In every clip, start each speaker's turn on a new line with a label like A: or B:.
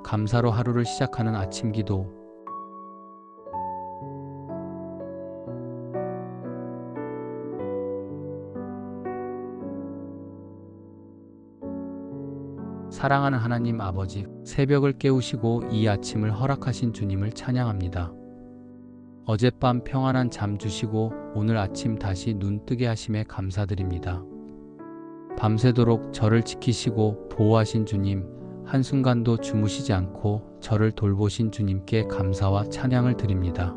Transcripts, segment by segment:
A: 감사로 하루를 시작하는 아침 기도. 사랑하는 하나님 아버지, 새벽을 깨우시고 이 아침을 허락하신 주님을 찬양합니다. 어젯밤 평안한 잠 주시고 오늘 아침 다시 눈 뜨게 하심에 감사드립니다. 밤새도록 저를 지키시고 보호하신 주님, 한순간도 주무시지 않고 저를 돌보신 주님께 감사와 찬양을 드립니다.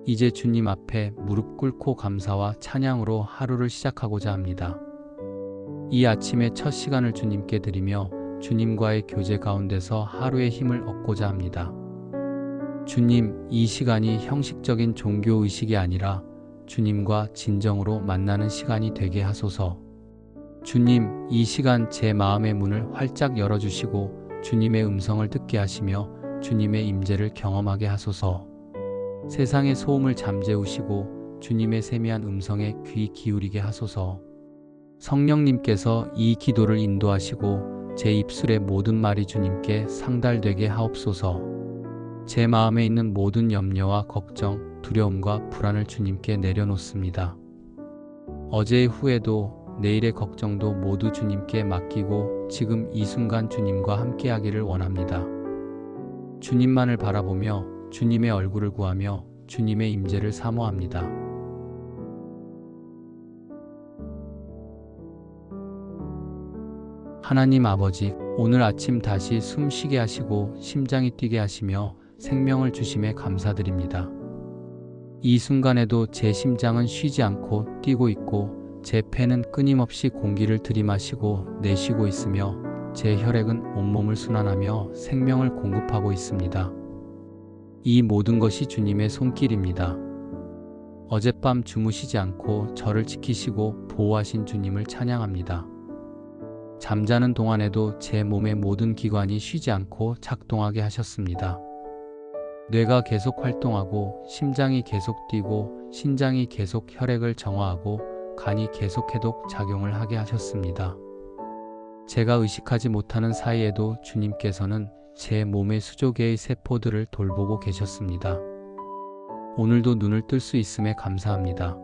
A: 이제 주님 앞에 무릎 꿇고 감사와 찬양으로 하루를 시작하고자 합니다. 이 아침의 첫 시간을 주님께 드리며 주님과의 교제 가운데서 하루의 힘을 얻고자 합니다. 주님, 이 시간이 형식적인 종교의식이 아니라 주님과 진정으로 만나는 시간이 되게 하소서. 주님, 이 시간 제 마음의 문을 활짝 열어주시고 주님의 음성을 듣게 하시며 주님의 임재를 경험하게 하소서. 세상의 소음을 잠재우시고 주님의 세미한 음성에 귀 기울이게 하소서. 성령님께서 이 기도를 인도하시고 제 입술의 모든 말이 주님께 상달되게 하옵소서. 제 마음에 있는 모든 염려와 걱정, 두려움과 불안을 주님께 내려놓습니다. 어제의 후회도 내일의 걱정도 모두 주님께 맡기고 지금 이 순간 주님과 함께하기를 원합니다. 주님만을 바라보며 주님의 얼굴을 구하며 주님의 임재를 사모합니다. 하나님 아버지, 오늘 아침 다시 숨 쉬게 하시고 심장이 뛰게 하시며 생명을 주심에 감사드립니다. 이 순간에도 제 심장은 쉬지 않고 뛰고 있고 제 폐는 끊임없이 공기를 들이마시고 내쉬고 있으며 제 혈액은 온몸을 순환하며 생명을 공급하고 있습니다. 이 모든 것이 주님의 손길입니다. 어젯밤 주무시지 않고 저를 지키시고 보호하신 주님을 찬양합니다. 잠자는 동안에도 제 몸의 모든 기관이 쉬지 않고 작동하게 하셨습니다. 뇌가 계속 활동하고 심장이 계속 뛰고 신장이 계속 혈액을 정화하고 간이 계속 해독 작용을 하게 하셨습니다. 제가 의식하지 못하는 사이에도 주님께서는 제 몸의 수조 개의 세포들을 돌보고 계셨습니다. 오늘도 눈을 뜰 수 있음에 감사합니다.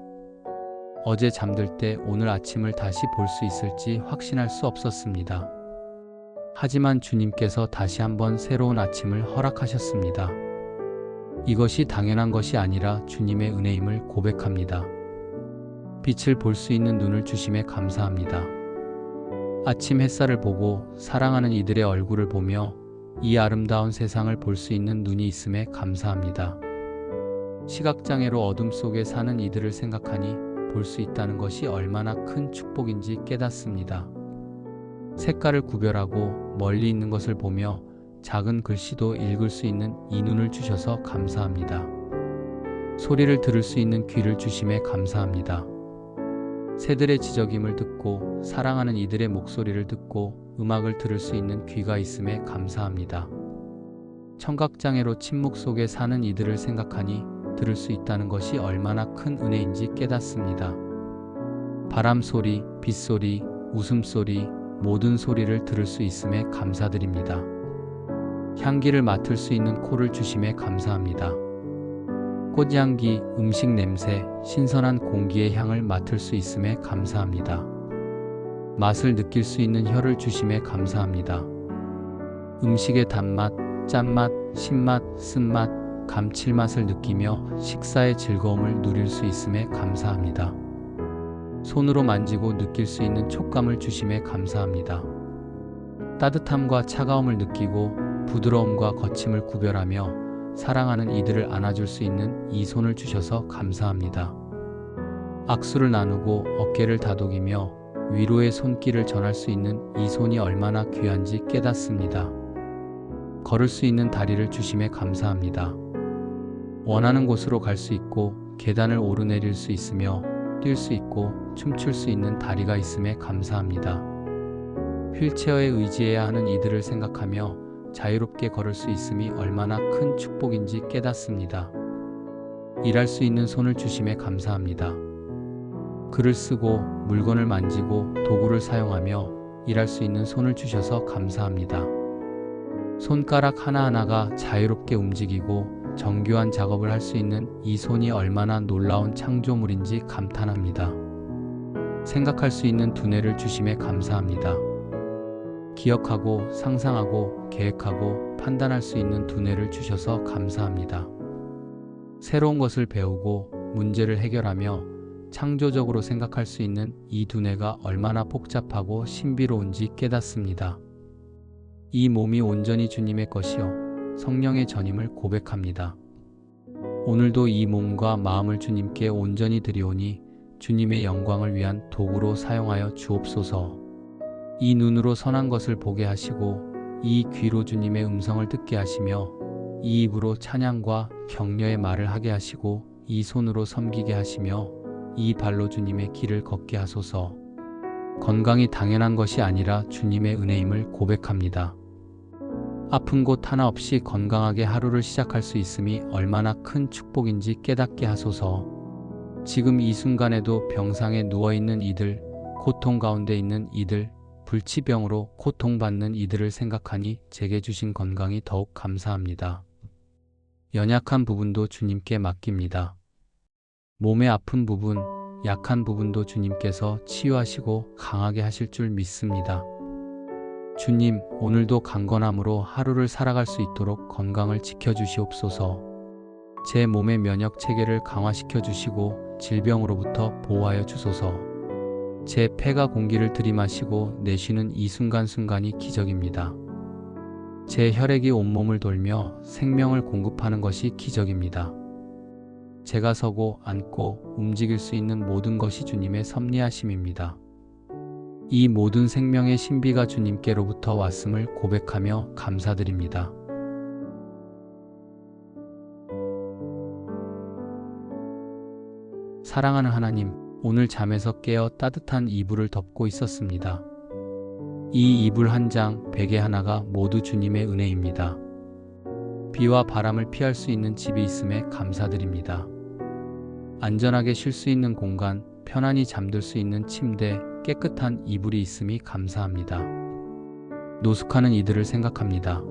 A: 어제 잠들 때 오늘 아침을 다시 볼 수 있을지 확신할 수 없었습니다. 하지만 주님께서 다시 한번 새로운 아침을 허락하셨습니다. 이것이 당연한 것이 아니라 주님의 은혜임을 고백합니다. 빛을 볼 수 있는 눈을 주심에 감사합니다. 아침 햇살을 보고 사랑하는 이들의 얼굴을 보며 이 아름다운 세상을 볼 수 있는 눈이 있음에 감사합니다. 시각장애로 어둠 속에 사는 이들을 생각하니 볼 수 있다는 것이 얼마나 큰 축복인지 깨닫습니다. 색깔을 구별하고 멀리 있는 것을 보며 작은 글씨도 읽을 수 있는 이 눈을 주셔서 감사합니다. 소리를 들을 수 있는 귀를 주심에 감사합니다. 새들의 지저귐을 듣고 사랑하는 이들의 목소리를 듣고 음악을 들을 수 있는 귀가 있음에 감사합니다. 청각장애로 침묵 속에 사는 이들을 생각하니 들을 수 있다는 것이 얼마나 큰 은혜인지 깨닫습니다. 바람 소리, 빗소리, 웃음소리, 모든 소리를 들을 수 있음에 감사드립니다. 향기를 맡을 수 있는 코를 주심에 감사합니다. 꽃향기, 음식 냄새, 신선한 공기의 향을 맡을 수 있음에 감사합니다. 맛을 느낄 수 있는 혀를 주심에 감사합니다. 음식의 단맛, 짠맛, 신맛, 쓴맛, 감칠맛을 느끼며 식사의 즐거움을 누릴 수 있음에 감사합니다. 손으로 만지고 느낄 수 있는 촉감을 주심에 감사합니다. 따뜻함과 차가움을 느끼고 부드러움과 거침을 구별하며 사랑하는 이들을 안아줄 수 있는 이 손을 주셔서 감사합니다. 악수를 나누고 어깨를 다독이며 위로의 손길을 전할 수 있는 이 손이 얼마나 귀한지 깨닫습니다. 걸을 수 있는 다리를 주심에 감사합니다. 원하는 곳으로 갈 수 있고 계단을 오르내릴 수 있으며 뛸 수 있고 춤출 수 있는 다리가 있음에 감사합니다. 휠체어에 의지해야 하는 이들을 생각하며 자유롭게 걸을 수 있음이 얼마나 큰 축복인지 깨닫습니다. 일할 수 있는 손을 주심에 감사합니다. 글을 쓰고 물건을 만지고 도구를 사용하며 일할 수 있는 손을 주셔서 감사합니다. 손가락 하나하나가 자유롭게 움직이고 정교한 작업을 할 수 있는 이 손이 얼마나 놀라운 창조물인지 감탄합니다. 생각할 수 있는 두뇌를 주심에 감사합니다. 기억하고 상상하고 계획하고 판단할 수 있는 두뇌를 주셔서 감사합니다. 새로운 것을 배우고 문제를 해결하며 창조적으로 생각할 수 있는 이 두뇌가 얼마나 복잡하고 신비로운지 깨닫습니다. 이 몸이 온전히 주님의 것이요 성령의 전임을 고백합니다. 오늘도 이 몸과 마음을 주님께 온전히 드리오니 주님의 영광을 위한 도구로 사용하여 주옵소서. 이 눈으로 선한 것을 보게 하시고 이 귀로 주님의 음성을 듣게 하시며 이 입으로 찬양과 격려의 말을 하게 하시고 이 손으로 섬기게 하시며 이 발로 주님의 길을 걷게 하소서. 건강이 당연한 것이 아니라 주님의 은혜임을 고백합니다. 아픈 곳 하나 없이 건강하게 하루를 시작할 수 있음이 얼마나 큰 축복인지 깨닫게 하소서. 지금 이 순간에도 병상에 누워있는 이들, 고통 가운데 있는 이들, 불치병으로 고통받는 이들을 생각하니 제게 주신 건강이 더욱 감사합니다. 연약한 부분도 주님께 맡깁니다. 몸의 아픈 부분, 약한 부분도 주님께서 치유하시고 강하게 하실 줄 믿습니다. 주님, 오늘도 강건함으로 하루를 살아갈 수 있도록 건강을 지켜주시옵소서. 제 몸의 면역 체계를 강화시켜 주시고 질병으로부터 보호하여 주소서. 제 폐가 공기를 들이마시고 내쉬는 이 순간순간이 기적입니다. 제 혈액이 온몸을 돌며 생명을 공급하는 것이 기적입니다. 제가 서고 앉고 움직일 수 있는 모든 것이 주님의 섭리하심입니다. 이 모든 생명의 신비가 주님께로부터 왔음을 고백하며 감사드립니다. 사랑하는 하나님, 오늘 잠에서 깨어 따뜻한 이불을 덮고 있었습니다. 이 이불 한 장, 베개 하나가 모두 주님의 은혜입니다. 비와 바람을 피할 수 있는 집이 있음에 감사드립니다. 안전하게 쉴 수 있는 공간, 편안히 잠들 수 있는 침대, 깨끗한 이불이 있음이 감사합니다. 노숙하는 이들을 생각합니다.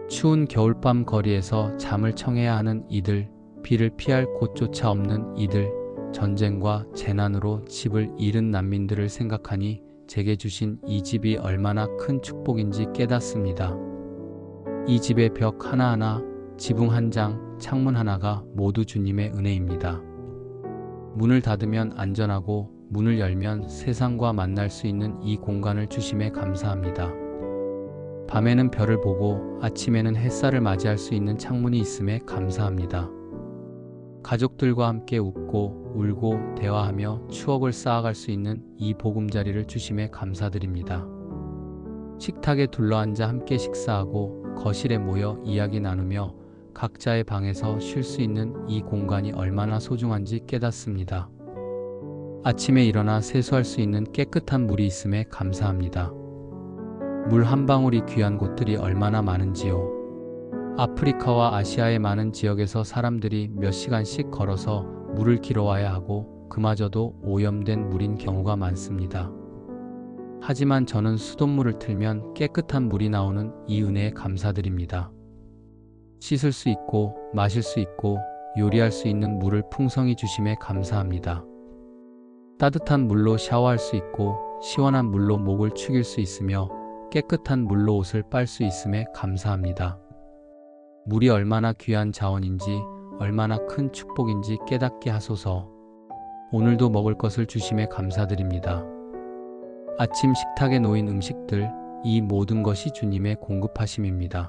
A: 추운 겨울밤 거리에서 잠을 청해야 하는 이들, 비를 피할 곳조차 없는 이들, 전쟁과 재난으로 집을 잃은 난민들을 생각하니 제게 주신 이 집이 얼마나 큰 축복인지 깨닫습니다. 이 집의 벽 하나하나, 지붕 한 장, 창문 하나가 모두 주님의 은혜입니다. 문을 닫으면 안전하고 문을 열면 세상과 만날 수 있는 이 공간을 주심에 감사합니다. 밤에는 별을 보고 아침에는 햇살을 맞이할 수 있는 창문이 있음에 감사합니다. 가족들과 함께 웃고 울고 대화하며 추억을 쌓아갈 수 있는 이 보금자리를 주심에 감사드립니다. 식탁에 둘러앉아 함께 식사하고 거실에 모여 이야기 나누며 각자의 방에서 쉴 수 있는 이 공간이 얼마나 소중한지 깨닫습니다. 아침에 일어나 세수할 수 있는 깨끗한 물이 있음에 감사합니다. 물 한 방울이 귀한 곳들이 얼마나 많은지요. 아프리카와 아시아의 많은 지역에서 사람들이 몇 시간씩 걸어서 물을 길어와야 하고 그마저도 오염된 물인 경우가 많습니다. 하지만 저는 수돗물을 틀면 깨끗한 물이 나오는 이 은혜에 감사드립니다. 씻을 수 있고 마실 수 있고 요리할 수 있는 물을 풍성히 주심에 감사합니다. 따뜻한 물로 샤워할 수 있고 시원한 물로 목을 축일 수 있으며 깨끗한 물로 옷을 빨 수 있음에 감사합니다. 물이 얼마나 귀한 자원인지 얼마나 큰 축복인지 깨닫게 하소서. 오늘도 먹을 것을 주심에 감사드립니다. 아침 식탁에 놓인 음식들, 이 모든 것이 주님의 공급하심입니다.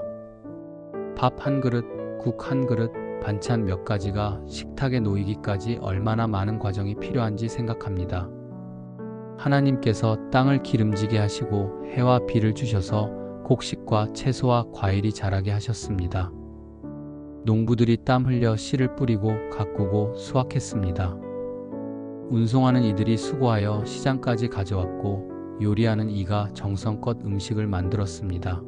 A: 밥 한 그릇, 국 한 그릇, 반찬 몇 가지가 식탁에 놓이기까지 얼마나 많은 과정이 필요한지 생각합니다. 하나님께서 땅을 기름지게 하시고 해와 비를 주셔서 곡식과 채소와 과일이 자라게 하셨습니다. 농부들이 땀 흘려 씨를 뿌리고 가꾸고 수확했습니다. 운송하는 이들이 수고하여 시장까지 가져왔고 요리하는 이가 정성껏 음식을 만들었습니다.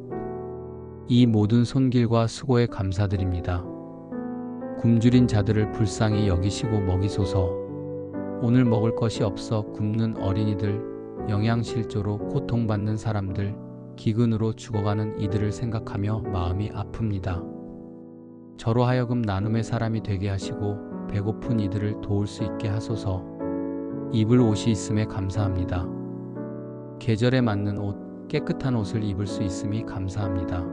A: 이 모든 손길과 수고에 감사드립니다. 굶주린 자들을 불쌍히 여기시고 먹이소서. 오늘 먹을 것이 없어 굶는 어린이들, 영양실조로 고통받는 사람들, 기근으로 죽어가는 이들을 생각하며 마음이 아픕니다. 저로 하여금 나눔의 사람이 되게 하시고 배고픈 이들을 도울 수 있게 하소서. 입을 옷이 있음에 감사합니다. 계절에 맞는 옷, 깨끗한 옷을 입을 수 있음이 감사합니다.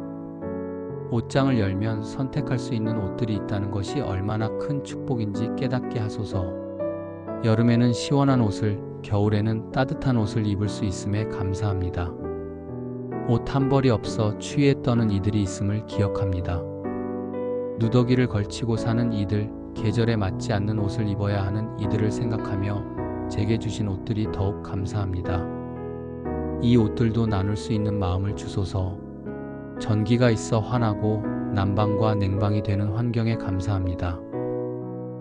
A: 옷장을 열면 선택할 수 있는 옷들이 있다는 것이 얼마나 큰 축복인지 깨닫게 하소서. 여름에는 시원한 옷을, 겨울에는 따뜻한 옷을 입을 수 있음에 감사합니다. 옷 한 벌이 없어 추위에 떠는 이들이 있음을 기억합니다. 누더기를 걸치고 사는 이들, 계절에 맞지 않는 옷을 입어야 하는 이들을 생각하며 제게 주신 옷들이 더욱 감사합니다. 이 옷들도 나눌 수 있는 마음을 주소서. 전기가 있어 환하고 난방과 냉방이 되는 환경에 감사합니다.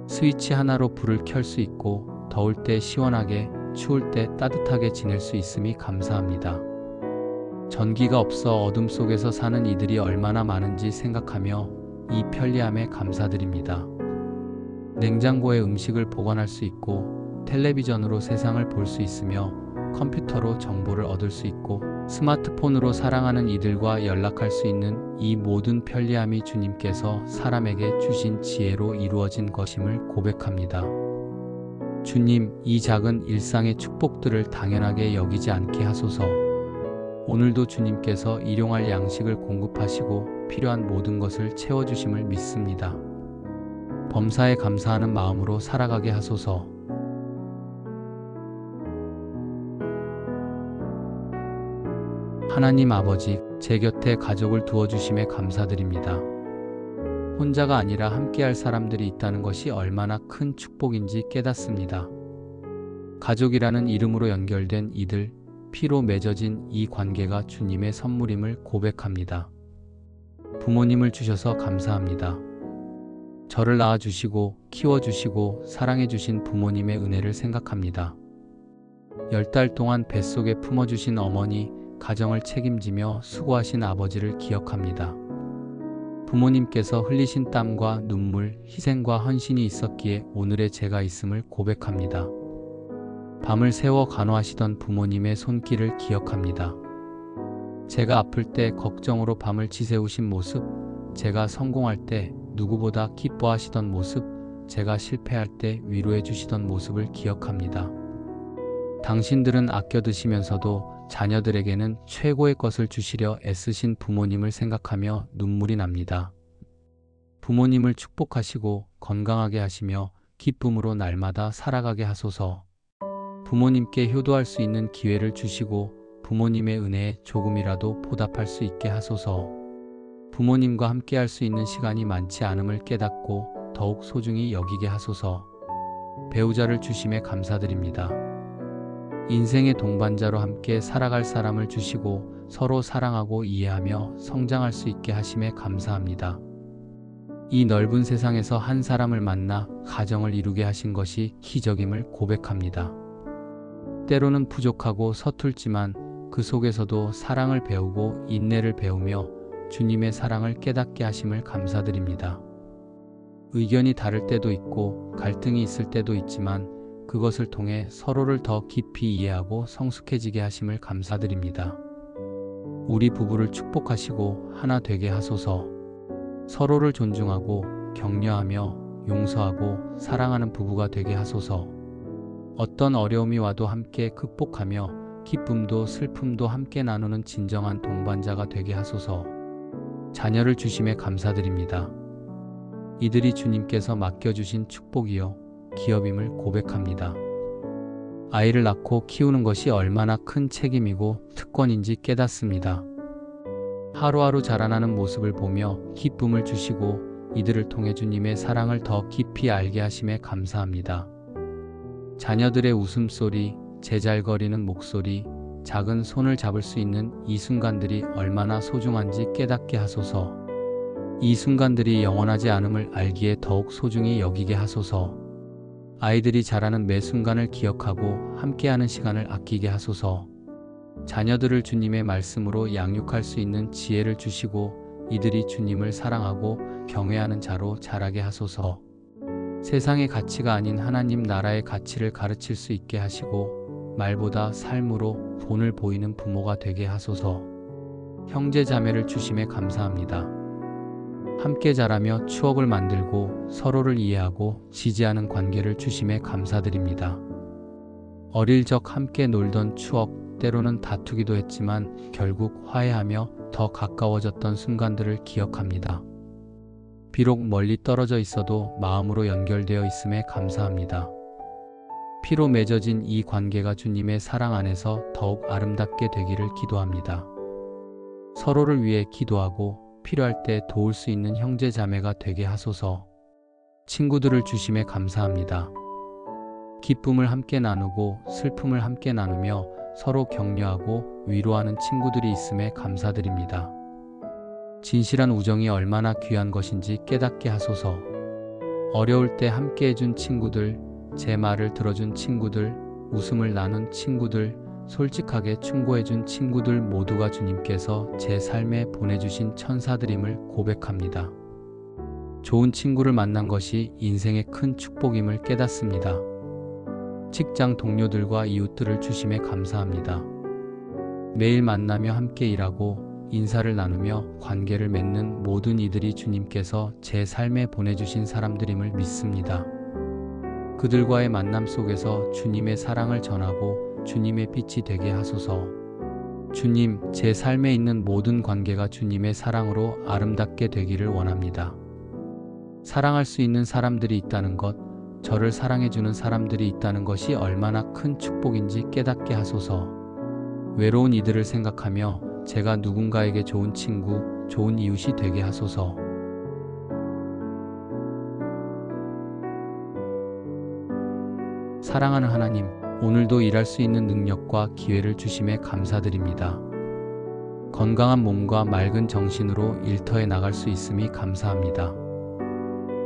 A: 스위치 하나로 불을 켤 수 있고 더울 때 시원하게, 추울 때 따뜻하게 지낼 수 있음이 감사합니다. 전기가 없어 어둠 속에서 사는 이들이 얼마나 많은지 생각하며 이 편리함에 감사드립니다. 냉장고에 음식을 보관할 수 있고 텔레비전으로 세상을 볼 수 있으며 컴퓨터로 정보를 얻을 수 있고 스마트폰으로 사랑하는 이들과 연락할 수 있는 이 모든 편리함이 주님께서 사람에게 주신 지혜로 이루어진 것임을 고백합니다. 주님, 이 작은 일상의 축복들을 당연하게 여기지 않게 하소서. 오늘도 주님께서 일용할 양식을 공급하시고 필요한 모든 것을 채워주심을 믿습니다. 범사에 감사하는 마음으로 살아가게 하소서. 하나님 아버지, 제 곁에 가족을 두어주심에 감사드립니다. 혼자가 아니라 함께할 사람들이 있다는 것이 얼마나 큰 축복인지 깨닫습니다. 가족이라는 이름으로 연결된 이들, 피로 맺어진 이 관계가 주님의 선물임을 고백합니다. 부모님을 주셔서 감사합니다. 저를 낳아주시고 키워주시고 사랑해주신 부모님의 은혜를 생각합니다. 10달 동안 뱃속에 품어주신 어머니, 가정을 책임지며 수고하신 아버지를 기억합니다. 부모님께서 흘리신 땀과 눈물, 희생과 헌신이 있었기에 오늘의 제가 있음을 고백합니다. 밤을 새워 간호하시던 부모님의 손길을 기억합니다. 제가 아플 때 걱정으로 밤을 지새우신 모습, 제가 성공할 때 누구보다 기뻐하시던 모습, 제가 실패할 때 위로해 주시던 모습을 기억합니다. 당신들은 아껴 드시면서도 자녀들에게는 최고의 것을 주시려 애쓰신 부모님을 생각하며 눈물이 납니다. 부모님을 축복하시고 건강하게 하시며 기쁨으로 날마다 살아가게 하소서. 부모님께 효도할 수 있는 기회를 주시고 부모님의 은혜에 조금이라도 보답할 수 있게 하소서. 부모님과 함께 할 수 있는 시간이 많지 않음을 깨닫고 더욱 소중히 여기게 하소서. 배우자를 주심에 감사드립니다. 인생의 동반자로 함께 살아갈 사람을 주시고 서로 사랑하고 이해하며 성장할 수 있게 하심에 감사합니다. 이 넓은 세상에서 한 사람을 만나 가정을 이루게 하신 것이 기적임을 고백합니다. 때로는 부족하고 서툴지만 그 속에서도 사랑을 배우고 인내를 배우며 주님의 사랑을 깨닫게 하심을 감사드립니다. 의견이 다를 때도 있고 갈등이 있을 때도 있지만 그것을 통해 서로를 더 깊이 이해하고 성숙해지게 하심을 감사드립니다. 우리 부부를 축복하시고 하나 되게 하소서. 서로를 존중하고 격려하며 용서하고 사랑하는 부부가 되게 하소서. 어떤 어려움이 와도 함께 극복하며 기쁨도 슬픔도 함께 나누는 진정한 동반자가 되게 하소서. 자녀를 주심에 감사드립니다. 이들이 주님께서 맡겨주신 축복이요 기업임을 고백합니다. 아이를 낳고 키우는 것이 얼마나 큰 책임이고 특권인지 깨닫습니다. 하루하루 자라나는 모습을 보며 기쁨을 주시고 이들을 통해 주님의 사랑을 더 깊이 알게 하심에 감사합니다. 자녀들의 웃음소리, 제잘거리는 목소리, 작은 손을 잡을 수 있는 이 순간들이 얼마나 소중한지 깨닫게 하소서. 이 순간들이 영원하지 않음을 알기에 더욱 소중히 여기게 하소서. 아이들이 자라는 매 순간을 기억하고 함께하는 시간을 아끼게 하소서. 자녀들을 주님의 말씀으로 양육할 수 있는 지혜를 주시고 이들이 주님을 사랑하고 경외하는 자로 자라게 하소서. 세상의 가치가 아닌 하나님 나라의 가치를 가르칠 수 있게 하시고 말보다 삶으로 본을 보이는 부모가 되게 하소서. 형제 자매를 주심에 감사합니다. 함께 자라며 추억을 만들고 서로를 이해하고 지지하는 관계를 주심에 감사드립니다. 어릴 적 함께 놀던 추억, 때로는 다투기도 했지만 결국 화해하며 더 가까워졌던 순간들을 기억합니다. 비록 멀리 떨어져 있어도 마음으로 연결되어 있음에 감사합니다. 피로 맺어진 이 관계가 주님의 사랑 안에서 더욱 아름답게 되기를 기도합니다. 서로를 위해 기도하고 필요할 때 도울 수 있는 형제 자매가 되게 하소서. 친구들을 주심에 감사합니다. 기쁨을 함께 나누고 슬픔을 함께 나누며 서로 격려하고 위로하는 친구들이 있음에 감사드립니다. 진실한 우정이 얼마나 귀한 것인지 깨닫게 하소서. 어려울 때 함께 해준 친구들, 제 말을 들어준 친구들, 웃음을 나눈 친구들, 솔직하게 충고해준 친구들 모두가 주님께서 제 삶에 보내주신 천사들임을 고백합니다. 좋은 친구를 만난 것이 인생의 큰 축복임을 깨닫습니다. 직장 동료들과 이웃들을 주심에 감사합니다. 매일 만나며 함께 일하고 인사를 나누며 관계를 맺는 모든 이들이 주님께서 제 삶에 보내주신 사람들임을 믿습니다. 그들과의 만남 속에서 주님의 사랑을 전하고 주님의 빛이 되게 하소서. 주님, 제 삶에 있는 모든 관계가 주님의 사랑으로 아름답게 되기를 원합니다. 사랑할 수 있는 사람들이 있다는 것, 저를 사랑해주는 사람들이 있다는 것이 얼마나 큰 축복인지 깨닫게 하소서. 외로운 이들을 생각하며 제가 누군가에게 좋은 친구, 좋은 이웃이 되게 하소서. 사랑하는 하나님, 오늘도 일할 수 있는 능력과 기회를 주심에 감사드립니다. 건강한 몸과 맑은 정신으로 일터에 나갈 수 있음이 감사합니다.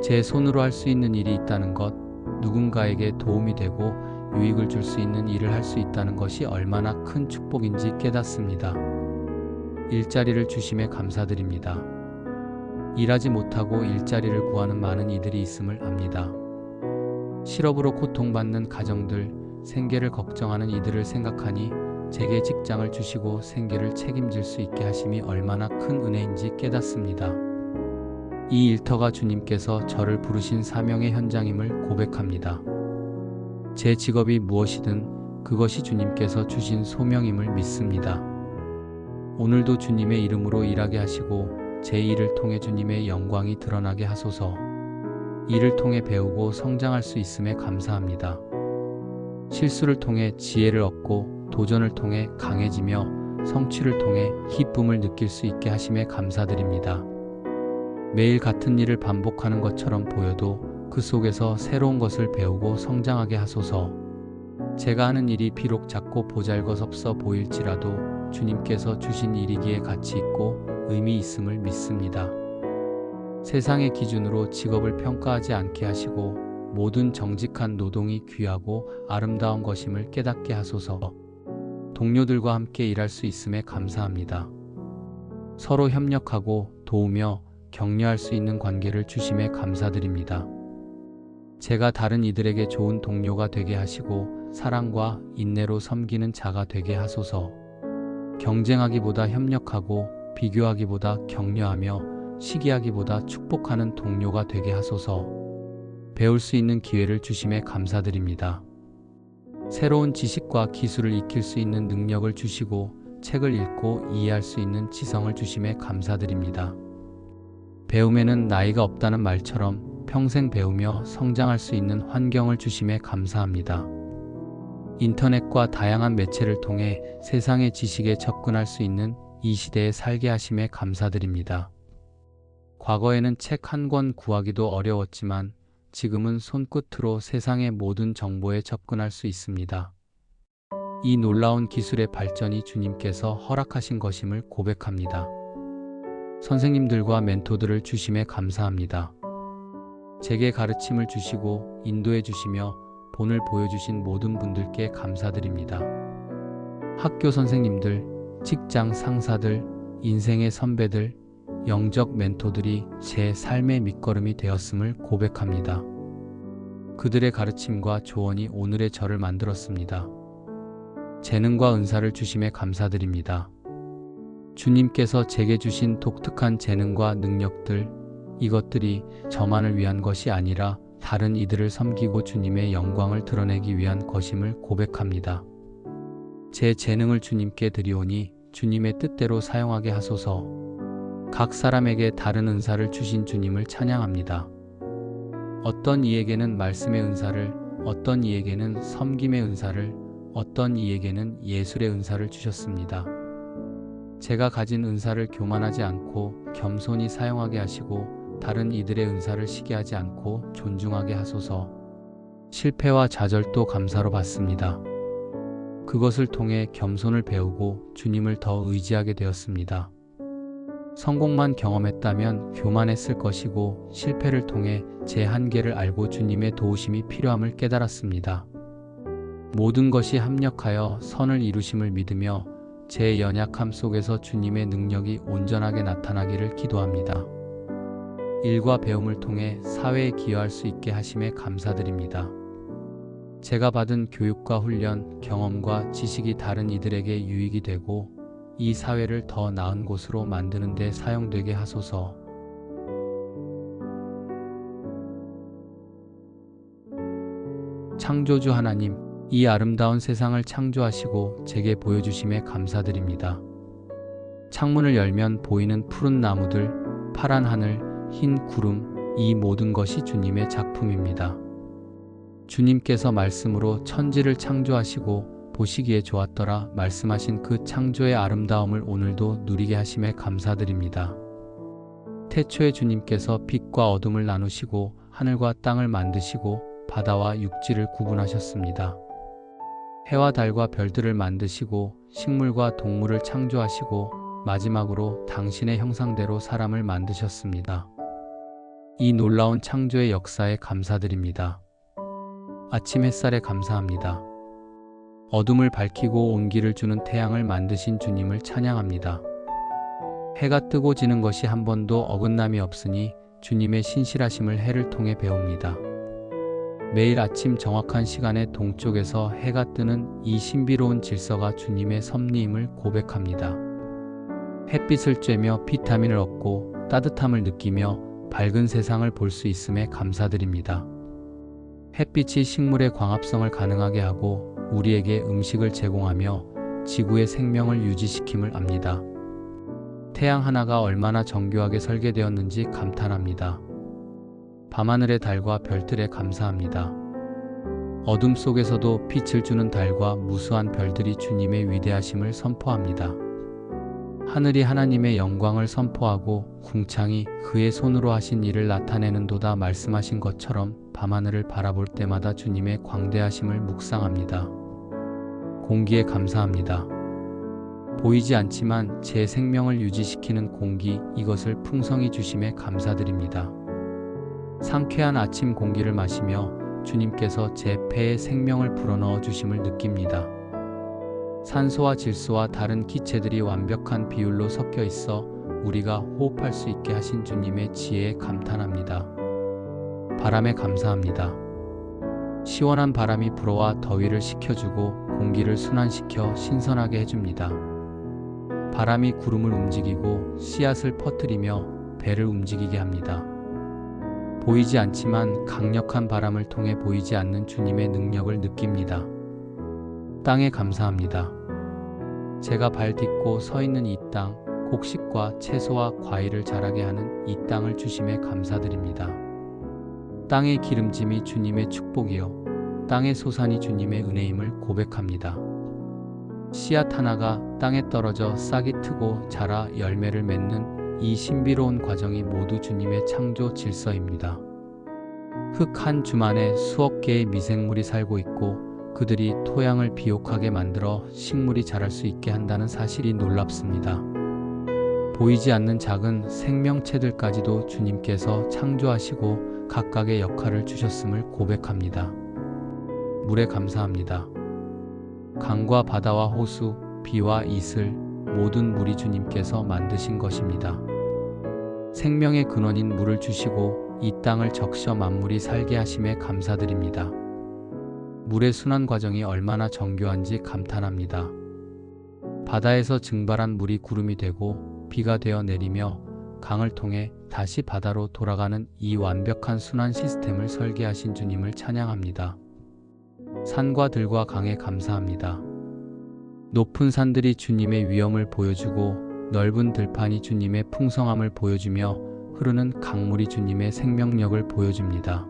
A: 제 손으로 할 수 있는 일이 있다는 것, 누군가에게 도움이 되고 유익을 줄 수 있는 일을 할 수 있다는 것이 얼마나 큰 축복인지 깨닫습니다. 일자리를 주심에 감사드립니다. 일하지 못하고 일자리를 구하는 많은 이들이 있음을 압니다. 실업으로 고통받는 가정들, 생계를 걱정하는 이들을 생각하니 제게 직장을 주시고 생계를 책임질 수 있게 하심이 얼마나 큰 은혜인지 깨닫습니다. 이 일터가 주님께서 저를 부르신 사명의 현장임을 고백합니다. 제 직업이 무엇이든 그것이 주님께서 주신 소명임을 믿습니다. 오늘도 주님의 이름으로 일하게 하시고 제 일을 통해 주님의 영광이 드러나게 하소서. 이를 통해 배우고 성장할 수 있음에 감사합니다. 실수를 통해 지혜를 얻고 도전을 통해 강해지며 성취를 통해 기쁨을 느낄 수 있게 하심에 감사드립니다. 매일 같은 일을 반복하는 것처럼 보여도 그 속에서 새로운 것을 배우고 성장하게 하소서. 제가 하는 일이 비록 작고 보잘것없어 보일지라도 주님께서 주신 일이기에 가치 있고 의미 있음을 믿습니다. 세상의 기준으로 직업을 평가하지 않게 하시고 모든 정직한 노동이 귀하고 아름다운 것임을 깨닫게 하소서. 동료들과 함께 일할 수 있음에 감사합니다. 서로 협력하고 도우며 격려할 수 있는 관계를 주심에 감사드립니다. 제가 다른 이들에게 좋은 동료가 되게 하시고 사랑과 인내로 섬기는 자가 되게 하소서. 경쟁하기보다 협력하고 비교하기보다 격려하며 시기하기보다 축복하는 동료가 되게 하소서. 배울 수 있는 기회를 주심에 감사드립니다. 새로운 지식과 기술을 익힐 수 있는 능력을 주시고 책을 읽고 이해할 수 있는 지성을 주심에 감사드립니다. 배움에는 나이가 없다는 말처럼 평생 배우며 성장할 수 있는 환경을 주심에 감사합니다. 인터넷과 다양한 매체를 통해 세상의 지식에 접근할 수 있는 이 시대에 살게 하심에 감사드립니다. 과거에는 책 한 권 구하기도 어려웠지만 지금은 손끝으로 세상의 모든 정보에 접근할 수 있습니다. 이 놀라운 기술의 발전이 주님께서 허락하신 것임을 고백합니다. 선생님들과 멘토들을 주심에 감사합니다. 제게 가르침을 주시고 인도해 주시며 본을 보여주신 모든 분들께 감사드립니다. 학교 선생님들, 직장 상사들, 인생의 선배들, 영적 멘토들이 제 삶의 밑거름이 되었음을 고백합니다. 그들의 가르침과 조언이 오늘의 저를 만들었습니다. 재능과 은사를 주심에 감사드립니다. 주님께서 제게 주신 독특한 재능과 능력들, 이것들이 저만을 위한 것이 아니라 다른 이들을 섬기고 주님의 영광을 드러내기 위한 것임을 고백합니다. 제 재능을 주님께 드리오니 주님의 뜻대로 사용하게 하소서. 각 사람에게 다른 은사를 주신 주님을 찬양합니다. 어떤 이에게는 말씀의 은사를, 어떤 이에게는 섬김의 은사를, 어떤 이에게는 예술의 은사를 주셨습니다. 제가 가진 은사를 교만하지 않고 겸손히 사용하게 하시고 다른 이들의 은사를 시기하지 않고 존중하게 하소서. 실패와 좌절도 감사로 받습니다. 그것을 통해 겸손을 배우고 주님을 더 의지하게 되었습니다. 성공만 경험했다면 교만했을 것이고 실패를 통해 제 한계를 알고 주님의 도우심이 필요함을 깨달았습니다. 모든 것이 합력하여 선을 이루심을 믿으며 제 연약함 속에서 주님의 능력이 온전하게 나타나기를 기도합니다. 일과 배움을 통해 사회에 기여할 수 있게 하심에 감사드립니다. 제가 받은 교육과 훈련, 경험과 지식이 다른 이들에게 유익이 되고 이 사회를 더 나은 곳으로 만드는 데 사용되게 하소서. 창조주 하나님, 이 아름다운 세상을 창조하시고 제게 보여주심에 감사드립니다. 창문을 열면 보이는 푸른 나무들, 파란 하늘, 흰 구름, 이 모든 것이 주님의 작품입니다. 주님께서 말씀으로 천지를 창조하시고 보시기에 좋았더라 말씀하신 그 창조의 아름다움을 오늘도 누리게 하심에 감사드립니다. 태초에 주님께서 빛과 어둠을 나누시고 하늘과 땅을 만드시고 바다와 육지를 구분하셨습니다. 해와 달과 별들을 만드시고 식물과 동물을 창조하시고 마지막으로 당신의 형상대로 사람을 만드셨습니다. 이 놀라운 창조의 역사에 감사드립니다. 아침 햇살에 감사합니다. 어둠을 밝히고 온기를 주는 태양을 만드신 주님을 찬양합니다. 해가 뜨고 지는 것이 한 번도 어긋남이 없으니 주님의 신실하심을 해를 통해 배웁니다. 매일 아침 정확한 시간에 동쪽에서 해가 뜨는 이 신비로운 질서가 주님의 섭리임을 고백합니다. 햇빛을 쬐며 비타민을 얻고 따뜻함을 느끼며 밝은 세상을 볼 수 있음에 감사드립니다. 햇빛이 식물의 광합성을 가능하게 하고 우리에게 음식을 제공하며 지구의 생명을 유지시킴을 압니다. 태양 하나가 얼마나 정교하게 설계되었는지 감탄합니다. 밤하늘의 달과 별들에 감사합니다. 어둠 속에서도 빛을 주는 달과 무수한 별들이 주님의 위대하심을 선포합니다. 하늘이 하나님의 영광을 선포하고 궁창이 그의 손으로 하신 일을 나타내는도다 말씀하신 것처럼 밤하늘을 바라볼 때마다 주님의 광대하심을 묵상합니다. 공기에 감사합니다. 보이지 않지만 제 생명을 유지시키는 공기, 이것을 풍성히 주심에 감사드립니다. 상쾌한 아침 공기를 마시며 주님께서 제 폐에 생명을 불어넣어 주심을 느낍니다. 산소와 질소와 다른 기체들이 완벽한 비율로 섞여 있어 우리가 호흡할 수 있게 하신 주님의 지혜에 감탄합니다. 바람에 감사합니다. 시원한 바람이 불어와 더위를 식혀주고 공기를 순환시켜 신선하게 해줍니다. 바람이 구름을 움직이고 씨앗을 퍼뜨리며 배를 움직이게 합니다. 보이지 않지만 강력한 바람을 통해 보이지 않는 주님의 능력을 느낍니다. 땅에 감사합니다. 제가 발 딛고 서 있는 이 땅, 곡식과 채소와 과일을 자라게 하는 이 땅을 주심에 감사드립니다. 땅의 기름짐이 주님의 축복이요 땅의 소산이 주님의 은혜임을 고백합니다. 씨앗 하나가 땅에 떨어져 싹이 트고 자라 열매를 맺는 이 신비로운 과정이 모두 주님의 창조 질서입니다. 흙 한 줌안에 수억 개의 미생물이 살고 있고 그들이 토양을 비옥하게 만들어 식물이 자랄 수 있게 한다는 사실이 놀랍습니다. 보이지 않는 작은 생명체들까지도 주님께서 창조하시고 각각의 역할을 주셨음을 고백합니다. 물에 감사합니다. 강과 바다와 호수, 비와 이슬, 모든 물이 주님께서 만드신 것입니다. 생명의 근원인 물을 주시고 이 땅을 적셔 만물이 살게 하심에 감사드립니다. 물의 순환 과정이 얼마나 정교한지 감탄합니다. 바다에서 증발한 물이 구름이 되고 비가 되어 내리며 강을 통해 다시 바다로 돌아가는 이 완벽한 순환 시스템을 설계하신 주님을 찬양합니다. 산과 들과 강에 감사합니다. 높은 산들이 주님의 위엄을 보여주고 넓은 들판이 주님의 풍성함을 보여주며 흐르는 강물이 주님의 생명력을 보여줍니다.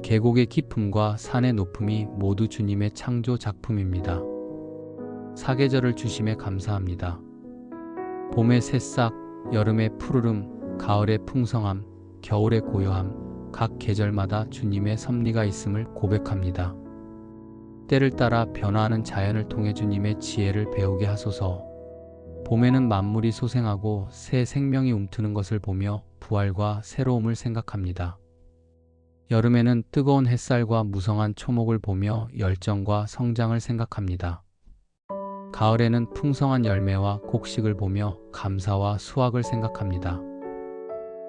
A: 계곡의 깊음과 산의 높음이 모두 주님의 창조 작품입니다. 사계절을 주심에 감사합니다. 봄의 새싹, 여름의 푸르름, 가을의 풍성함, 겨울의 고요함, 각 계절마다 주님의 섭리가 있음을 고백합니다. 때를 따라 변화하는 자연을 통해 주님의 지혜를 배우게 하소서. 봄에는 만물이 소생하고 새 생명이 움트는 것을 보며 부활과 새로움을 생각합니다. 여름에는 뜨거운 햇살과 무성한 초목을 보며 열정과 성장을 생각합니다. 가을에는 풍성한 열매와 곡식을 보며 감사와 수확을 생각합니다.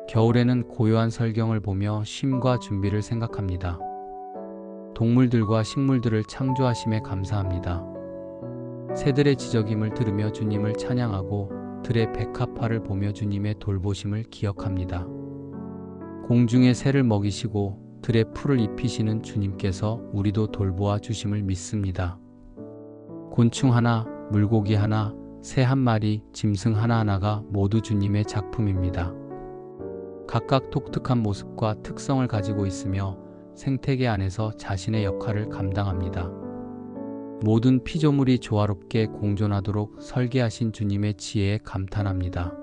A: 겨울에는 고요한 설경을 보며 쉼과 준비를 생각합니다. 동물들과 식물들을 창조하심에 감사합니다. 새들의 지저귐을 들으며 주님을 찬양하고 들의 백합화를 보며 주님의 돌보심을 기억합니다. 공중의 새를 먹이시고 들의 풀을 입히시는 주님께서 우리도 돌보아 주심을 믿습니다. 곤충 하나, 물고기 하나, 새 한 마리, 짐승 하나하나가 모두 주님의 작품입니다. 각각 독특한 모습과 특성을 가지고 있으며 생태계 안에서 자신의 역할을 감당합니다. 모든 피조물이 조화롭게 공존하도록 설계하신 주님의 지혜에 감탄합니다.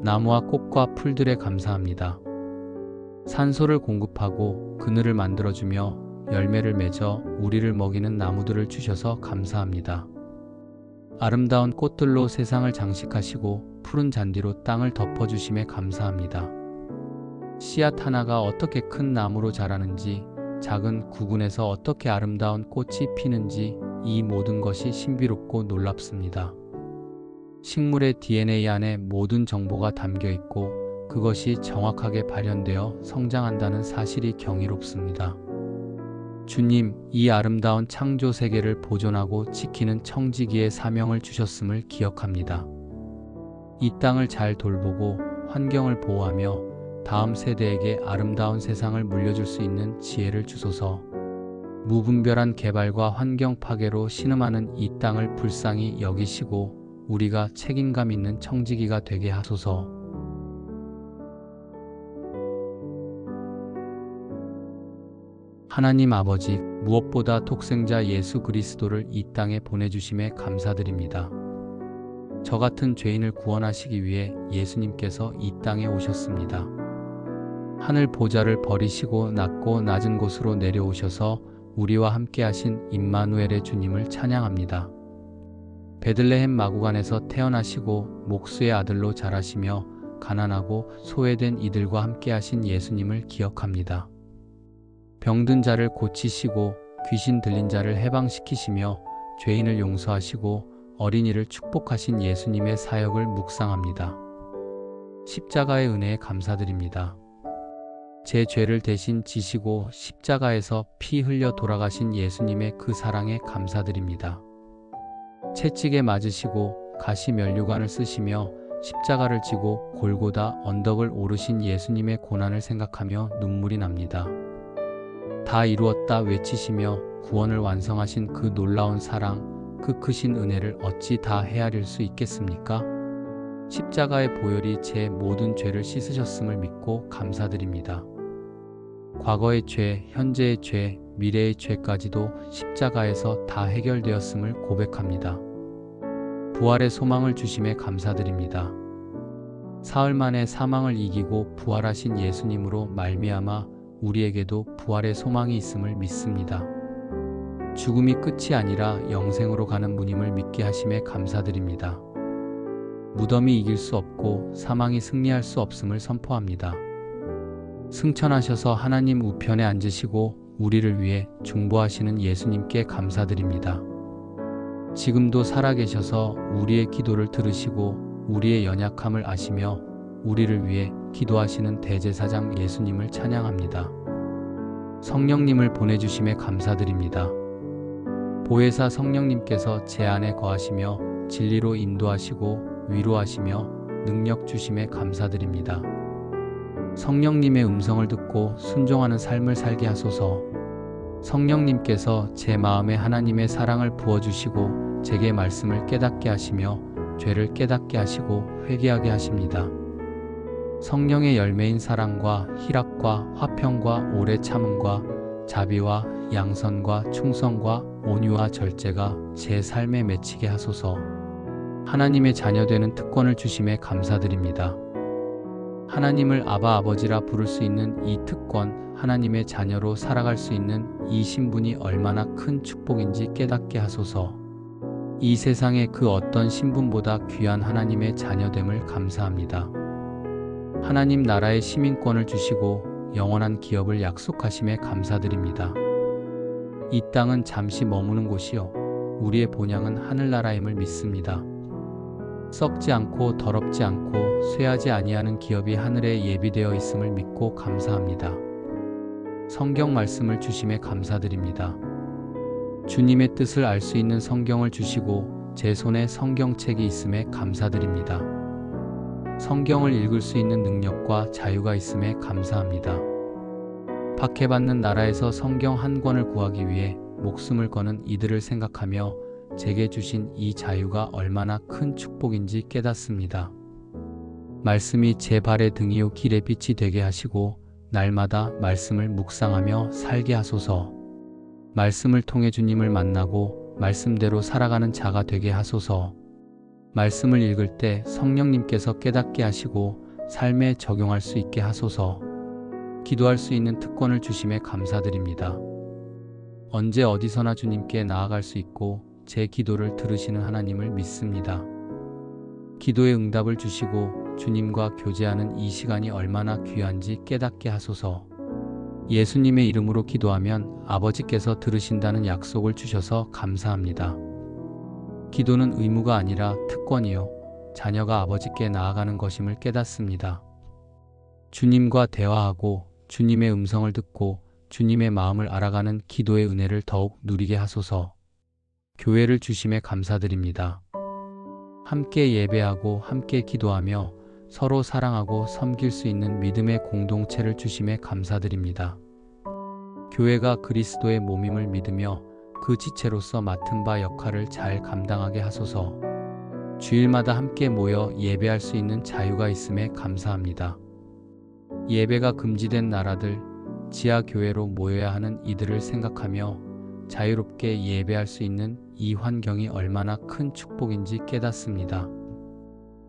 A: 나무와 꽃과 풀들에 감사합니다. 산소를 공급하고 그늘을 만들어주며 열매를 맺어 우리를 먹이는 나무들을 주셔서 감사합니다. 아름다운 꽃들로 세상을 장식하시고 푸른 잔디로 땅을 덮어주심에 감사합니다. 씨앗 하나가 어떻게 큰 나무로 자라는지, 작은 구근에서 어떻게 아름다운 꽃이 피는지 이 모든 것이 신비롭고 놀랍습니다. 식물의 DNA 안에 모든 정보가 담겨 있고 그것이 정확하게 발현되어 성장한다는 사실이 경이롭습니다. 주님, 이 아름다운 창조 세계를 보존하고 지키는 청지기의 사명을 주셨음을 기억합니다. 이 땅을 잘 돌보고 환경을 보호하며 다음 세대에게 아름다운 세상을 물려줄 수 있는 지혜를 주소서. 무분별한 개발과 환경 파괴로 신음하는 이 땅을 불쌍히 여기시고 우리가 책임감 있는 청지기가 되게 하소서. 하나님 아버지, 무엇보다 독생자 예수 그리스도를 이 땅에 보내주심에 감사드립니다. 저 같은 죄인을 구원하시기 위해 예수님께서 이 땅에 오셨습니다. 하늘 보좌를 버리시고 낮고 낮은 곳으로 내려오셔서 우리와 함께 하신 임마누엘의 주님을 찬양합니다. 베들레헴 마구간에서 태어나시고 목수의 아들로 자라시며 가난하고 소외된 이들과 함께 하신 예수님을 기억합니다. 병든 자를 고치시고 귀신 들린 자를 해방시키시며 죄인을 용서하시고 어린이를 축복하신 예수님의 사역을 묵상합니다. 십자가의 은혜에 감사드립니다. 제 죄를 대신 지시고 십자가에서 피 흘려 돌아가신 예수님의 그 사랑에 감사드립니다. 채찍에 맞으시고 가시 면류관을 쓰시며 십자가를 지고 골고다 언덕을 오르신 예수님의 고난을 생각하며 눈물이 납니다. 다 이루었다 외치시며 구원을 완성하신 그 놀라운 사랑, 그 크신 은혜를 어찌 다 헤아릴 수 있겠습니까? 십자가의 보혈이 제 모든 죄를 씻으셨음을 믿고 감사드립니다. 과거의 죄, 현재의 죄, 미래의 죄까지도 십자가에서 다 해결되었음을 고백합니다. 부활의 소망을 주심에 감사드립니다. 사흘 만에 사망을 이기고 부활하신 예수님으로 말미암아 우리에게도 부활의 소망이 있음을 믿습니다. 죽음이 끝이 아니라 영생으로 가는 문임을 믿게 하심에 감사드립니다. 무덤이 이길 수 없고 사망이 승리할 수 없음을 선포합니다. 승천하셔서 하나님 우편에 앉으시고 우리를 위해 중보하시는 예수님께 감사드립니다. 지금도 살아계셔서 우리의 기도를 들으시고 우리의 연약함을 아시며 우리를 위해 기도하시는 대제사장 예수님을 찬양합니다. 성령님을 보내주심에 감사드립니다. 보혜사 성령님께서 제 안에 거하시며 진리로 인도하시고 위로하시며 능력 주심에 감사드립니다. 성령님의 음성을 듣고 순종하는 삶을 살게 하소서. 성령님께서 제 마음에 하나님의 사랑을 부어주시고 제게 말씀을 깨닫게 하시며 죄를 깨닫게 하시고 회개하게 하십니다. 성령의 열매인 사랑과 희락과 화평과 오래 참음과 자비와 양선과 충성과 온유와 절제가 제 삶에 맺히게 하소서. 하나님의 자녀되는 특권을 주심에 감사드립니다. 하나님을 아바 아버지라 부를 수 있는 이 특권, 하나님의 자녀로 살아갈 수 있는 이 신분이 얼마나 큰 축복인지 깨닫게 하소서. 이 세상의 그 어떤 신분보다 귀한 하나님의 자녀됨을 감사합니다. 하나님 나라의 시민권을 주시고 영원한 기업을 약속하심에 감사드립니다. 이 땅은 잠시 머무는 곳이요 우리의 본향은 하늘나라임을 믿습니다. 썩지 않고 더럽지 않고 쇠하지 아니하는 기업이 하늘에 예비되어 있음을 믿고 감사합니다. 성경 말씀을 주심에 감사드립니다. 주님의 뜻을 알 수 있는 성경을 주시고 제 손에 성경책이 있음에 감사드립니다. 성경을 읽을 수 있는 능력과 자유가 있음에 감사합니다. 박해받는 나라에서 성경 한 권을 구하기 위해 목숨을 거는 이들을 생각하며 제게 주신 이 자유가 얼마나 큰 축복인지 깨닫습니다. 말씀이 제 발의 등이요 길의 빛이 되게 하시고 날마다 말씀을 묵상하며 살게 하소서. 말씀을 통해 주님을 만나고 말씀대로 살아가는 자가 되게 하소서. 말씀을 읽을 때 성령님께서 깨닫게 하시고 삶에 적용할 수 있게 하소서. 기도할 수 있는 특권을 주심에 감사드립니다. 언제 어디서나 주님께 나아갈 수 있고 제 기도를 들으시는 하나님을 믿습니다. 기도의 응답을 주시고 주님과 교제하는 이 시간이 얼마나 귀한지 깨닫게 하소서. 예수님의 이름으로 기도하면 아버지께서 들으신다는 약속을 주셔서 감사합니다. 기도는 의무가 아니라 특권이요 자녀가 아버지께 나아가는 것임을 깨닫습니다. 주님과 대화하고 주님의 음성을 듣고 주님의 마음을 알아가는 기도의 은혜를 더욱 누리게 하소서. 교회를 주심에 감사드립니다. 함께 예배하고 함께 기도하며 서로 사랑하고 섬길 수 있는 믿음의 공동체를 주심에 감사드립니다. 교회가 그리스도의 몸임을 믿으며 그 지체로서 맡은 바 역할을 잘 감당하게 하소서. 주일마다 함께 모여 예배할 수 있는 자유가 있음에 감사합니다. 예배가 금지된 나라들, 지하교회로 모여야 하는 이들을 생각하며 자유롭게 예배할 수 있는 이 환경이 얼마나 큰 축복인지 깨닫습니다.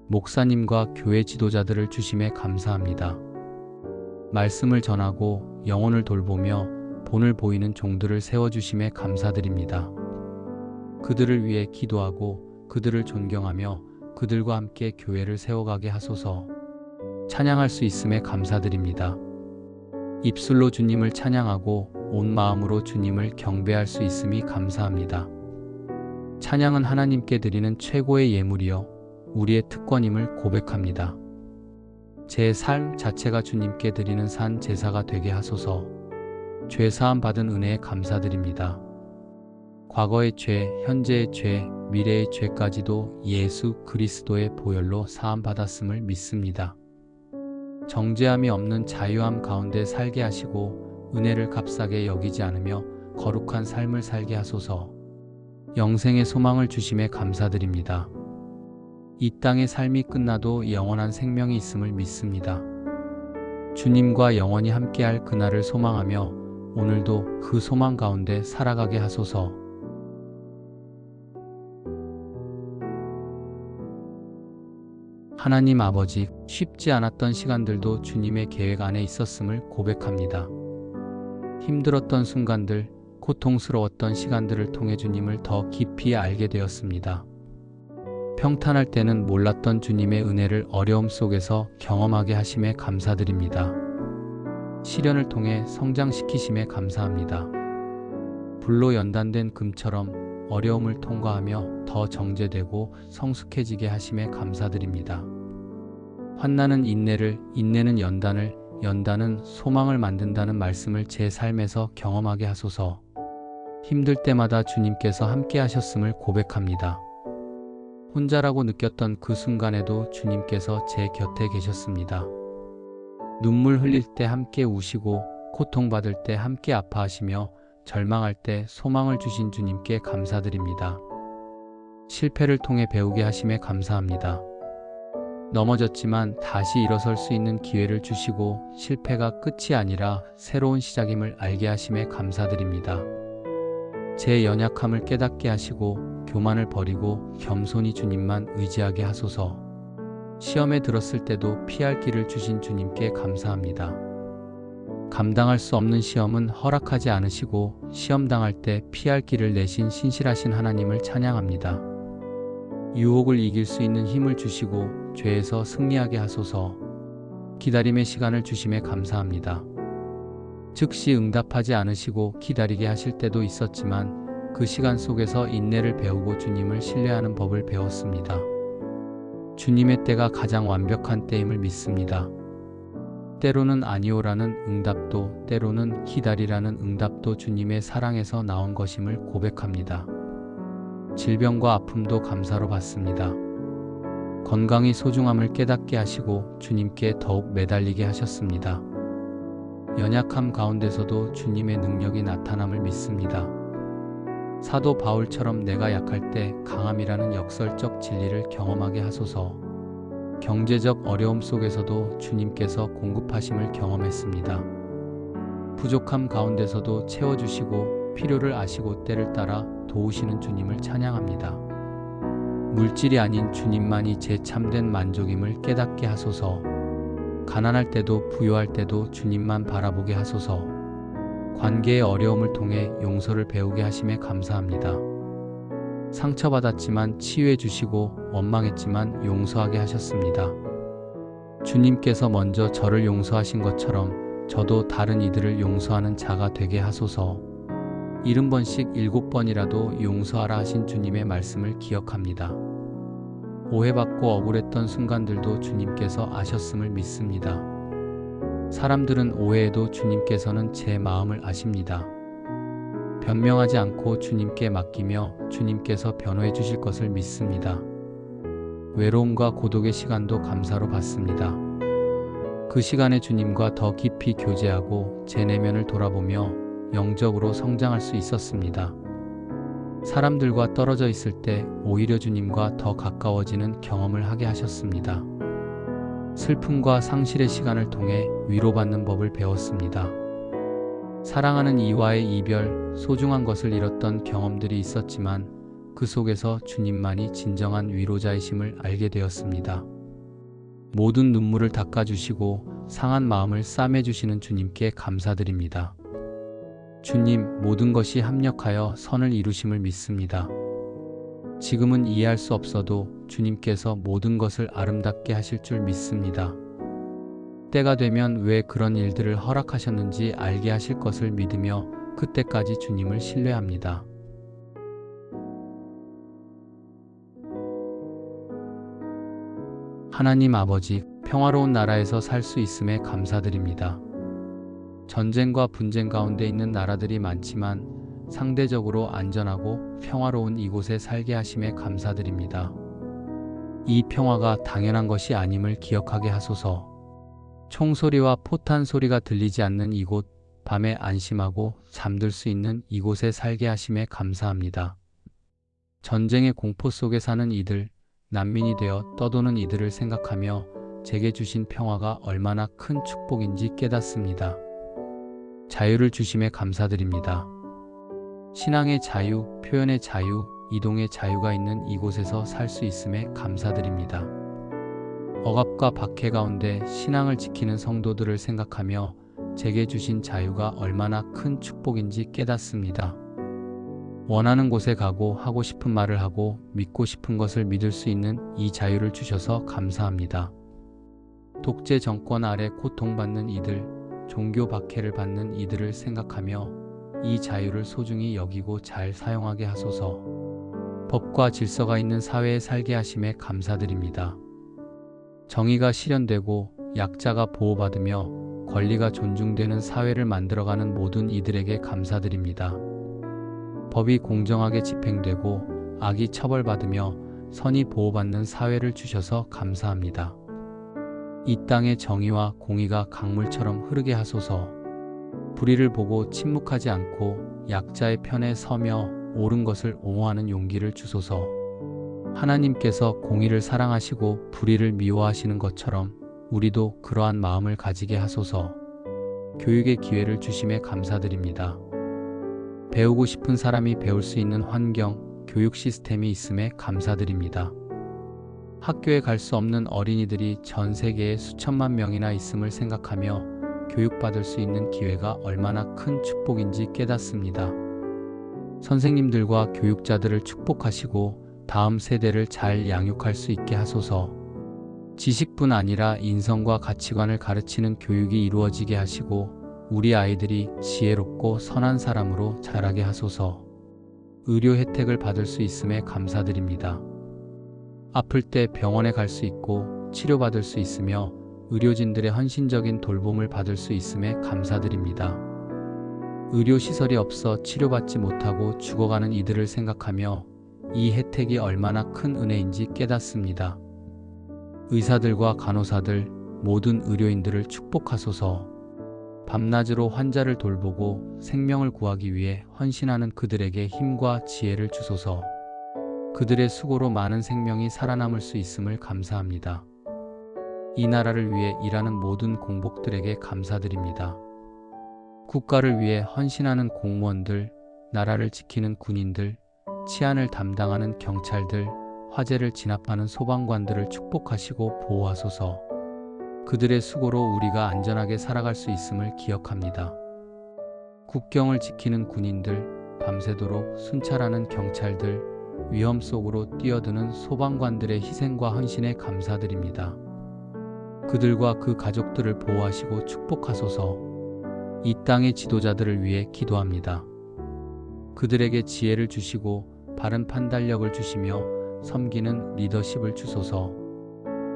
A: 목사님과 교회 지도자들을 주심에 감사합니다. 말씀을 전하고 영혼을 돌보며 본을 보이는 종들을 세워주심에 감사드립니다. 그들을 위해 기도하고 그들을 존경하며 그들과 함께 교회를 세워가게 하소서. 찬양할 수 있음에 감사드립니다. 입술로 주님을 찬양하고 온 마음으로 주님을 경배할 수 있음이 감사합니다. 찬양은 하나님께 드리는 최고의 예물이요 우리의 특권임을 고백합니다. 제 삶 자체가 주님께 드리는 산 제사가 되게 하소서. 죄 사함 받은 은혜에 감사드립니다. 과거의 죄, 현재의 죄, 미래의 죄까지도 예수 그리스도의 보혈로 사함 받았음을 믿습니다. 정죄함이 없는 자유함 가운데 살게 하시고 은혜를 값싸게 여기지 않으며 거룩한 삶을 살게 하소서. 영생의 소망을 주심에 감사드립니다. 이 땅의 삶이 끝나도 영원한 생명이 있음을 믿습니다. 주님과 영원히 함께할 그날을 소망하며 오늘도 그 소망 가운데 살아가게 하소서. 하나님 아버지, 쉽지 않았던 시간들도 주님의 계획 안에 있었음을 고백합니다. 힘들었던 순간들, 고통스러웠던 시간들을 통해 주님을 더 깊이 알게 되었습니다. 평탄할 때는 몰랐던 주님의 은혜를 어려움 속에서 경험하게 하심에 감사드립니다. 시련을 통해 성장시키심에 감사합니다. 불로 연단된 금처럼 어려움을 통과하며 더 정제되고 성숙해지게 하심에 감사드립니다. 환난은 인내를, 인내는 연단을, 연단은 소망을 만든다는 말씀을 제 삶에서 경험하게 하소서. 힘들 때마다 주님께서 함께 하셨음을 고백합니다. 혼자라고 느꼈던 그 순간에도 주님께서 제 곁에 계셨습니다. 눈물 흘릴 때 함께 우시고 고통받을 때 함께 아파하시며 절망할 때 소망을 주신 주님께 감사드립니다. 실패를 통해 배우게 하심에 감사합니다. 넘어졌지만 다시 일어설 수 있는 기회를 주시고 실패가 끝이 아니라 새로운 시작임을 알게 하심에 감사드립니다. 제 연약함을 깨닫게 하시고 교만을 버리고 겸손히 주님만 의지하게 하소서. 시험에 들었을 때도 피할 길을 주신 주님께 감사합니다. 감당할 수 없는 시험은 허락하지 않으시고 시험 당할 때 피할 길을 내신 신실하신 하나님을 찬양합니다. 유혹을 이길 수 있는 힘을 주시고 죄에서 승리하게 하소서. 기다림의 시간을 주심에 감사합니다. 즉시 응답하지 않으시고 기다리게 하실 때도 있었지만 그 시간 속에서 인내를 배우고 주님을 신뢰하는 법을 배웠습니다. 주님의 때가 가장 완벽한 때임을 믿습니다. 때로는 아니오라는 응답도 때로는 기다리라는 응답도 주님의 사랑에서 나온 것임을 고백합니다. 질병과 아픔도 감사로 받습니다. 건강이 소중함을 깨닫게 하시고 주님께 더욱 매달리게 하셨습니다. 연약함 가운데서도 주님의 능력이 나타남을 믿습니다. 사도 바울처럼 내가 약할 때 강함이라는 역설적 진리를 경험하게 하소서. 경제적 어려움 속에서도 주님께서 공급하심을 경험했습니다. 부족함 가운데서도 채워주시고 필요를 아시고 때를 따라 도우시는 주님을 찬양합니다. 물질이 아닌 주님만이 제 참된 만족임을 깨닫게 하소서. 가난할 때도 부유할 때도 주님만 바라보게 하소서. 관계의 어려움을 통해 용서를 배우게 하심에 감사합니다. 상처받았지만 치유해 주시고 원망했지만 용서하게 하셨습니다. 주님께서 먼저 저를 용서하신 것처럼 저도 다른 이들을 용서하는 자가 되게 하소서. 70번씩 7번이라도 용서하라 하신 주님의 말씀을 기억합니다. 오해받고 억울했던 순간들도 주님께서 아셨음을 믿습니다. 사람들은 오해해도 주님께서는 제 마음을 아십니다. 변명하지 않고 주님께 맡기며 주님께서 변호해 주실 것을 믿습니다. 외로움과 고독의 시간도 감사로 받습니다. 그 시간에 주님과 더 깊이 교제하고 제 내면을 돌아보며 영적으로 성장할 수 있었습니다. 사람들과 떨어져 있을 때 오히려 주님과 더 가까워지는 경험을 하게 하셨습니다. 슬픔과 상실의 시간을 통해 위로받는 법을 배웠습니다. 사랑하는 이와의 이별, 소중한 것을 잃었던 경험들이 있었지만 그 속에서 주님만이 진정한 위로자이심을 알게 되었습니다. 모든 눈물을 닦아주시고 상한 마음을 싸매주시는 주님께 감사드립니다. 주님, 모든 것이 합력하여 선을 이루심을 믿습니다. 지금은 이해할 수 없어도 주님께서 모든 것을 아름답게 하실 줄 믿습니다. 때가 되면 왜 그런 일들을 허락하셨는지 알게 하실 것을 믿으며 그때까지 주님을 신뢰합니다. 하나님 아버지, 평화로운 나라에서 살 수 있음에 감사드립니다. 전쟁과 분쟁 가운데 있는 나라들이 많지만 상대적으로 안전하고 평화로운 이곳에 살게 하심에 감사드립니다. 이 평화가 당연한 것이 아님을 기억하게 하소서. 총소리와 포탄 소리가 들리지 않는 이곳, 밤에 안심하고 잠들 수 있는 이곳에 살게 하심에 감사합니다. 전쟁의 공포 속에 사는 이들, 난민이 되어 떠도는 이들을 생각하며 제게 주신 평화가 얼마나 큰 축복인지 깨닫습니다. 자유를 주심에 감사드립니다. 신앙의 자유, 표현의 자유, 이동의 자유가 있는 이곳에서 살 수 있음에 감사드립니다. 억압과 박해 가운데 신앙을 지키는 성도들을 생각하며 제게 주신 자유가 얼마나 큰 축복인지 깨닫습니다. 원하는 곳에 가고 하고 싶은 말을 하고 믿고 싶은 것을 믿을 수 있는 이 자유를 주셔서 감사합니다. 독재 정권 아래 고통받는 이들, 종교 박해를 받는 이들을 생각하며 이 자유를 소중히 여기고 잘 사용하게 하소서. 법과 질서가 있는 사회에 살게 하심에 감사드립니다. 정의가 실현되고 약자가 보호받으며 권리가 존중되는 사회를 만들어가는 모든 이들에게 감사드립니다. 법이 공정하게 집행되고 악이 처벌받으며 선이 보호받는 사회를 주셔서 감사합니다. 이 땅의 정의와 공의가 강물처럼 흐르게 하소서. 불의를 보고 침묵하지 않고 약자의 편에 서며 옳은 것을 옹호하는 용기를 주소서. 하나님께서 공의를 사랑하시고 불의를 미워하시는 것처럼 우리도 그러한 마음을 가지게 하소서. 교육의 기회를 주심에 감사드립니다. 배우고 싶은 사람이 배울 수 있는 환경, 교육 시스템이 있음에 감사드립니다. 학교에 갈 수 없는 어린이들이 전 세계에 수천만 명이나 있음을 생각하며 교육받을 수 있는 기회가 얼마나 큰 축복인지 깨닫습니다. 선생님들과 교육자들을 축복하시고 다음 세대를 잘 양육할 수 있게 하소서. 지식뿐 아니라 인성과 가치관을 가르치는 교육이 이루어지게 하시고 우리 아이들이 지혜롭고 선한 사람으로 자라게 하소서. 의료 혜택을 받을 수 있음에 감사드립니다. 아플 때 병원에 갈 수 있고 치료받을 수 있으며 의료진들의 헌신적인 돌봄을 받을 수 있음에 감사드립니다. 의료시설이 없어 치료받지 못하고 죽어가는 이들을 생각하며 이 혜택이 얼마나 큰 은혜인지 깨닫습니다. 의사들과 간호사들, 모든 의료인들을 축복하소서. 밤낮으로 환자를 돌보고 생명을 구하기 위해 헌신하는 그들에게 힘과 지혜를 주소서. 그들의 수고로 많은 생명이 살아남을 수 있음을 감사합니다. 이 나라를 위해 일하는 모든 공복들에게 감사드립니다. 국가를 위해 헌신하는 공무원들, 나라를 지키는 군인들, 치안을 담당하는 경찰들, 화재를 진압하는 소방관들을 축복하시고 보호하소서. 그들의 수고로 우리가 안전하게 살아갈 수 있음을 기억합니다. 국경을 지키는 군인들, 밤새도록 순찰하는 경찰들, 위험 속으로 뛰어드는 소방관들의 희생과 헌신에 감사드립니다. 그들과 그 가족들을 보호하시고 축복하소서. 이 땅의 지도자들을 위해 기도합니다. 그들에게 지혜를 주시고 바른 판단력을 주시며 섬기는 리더십을 주소서.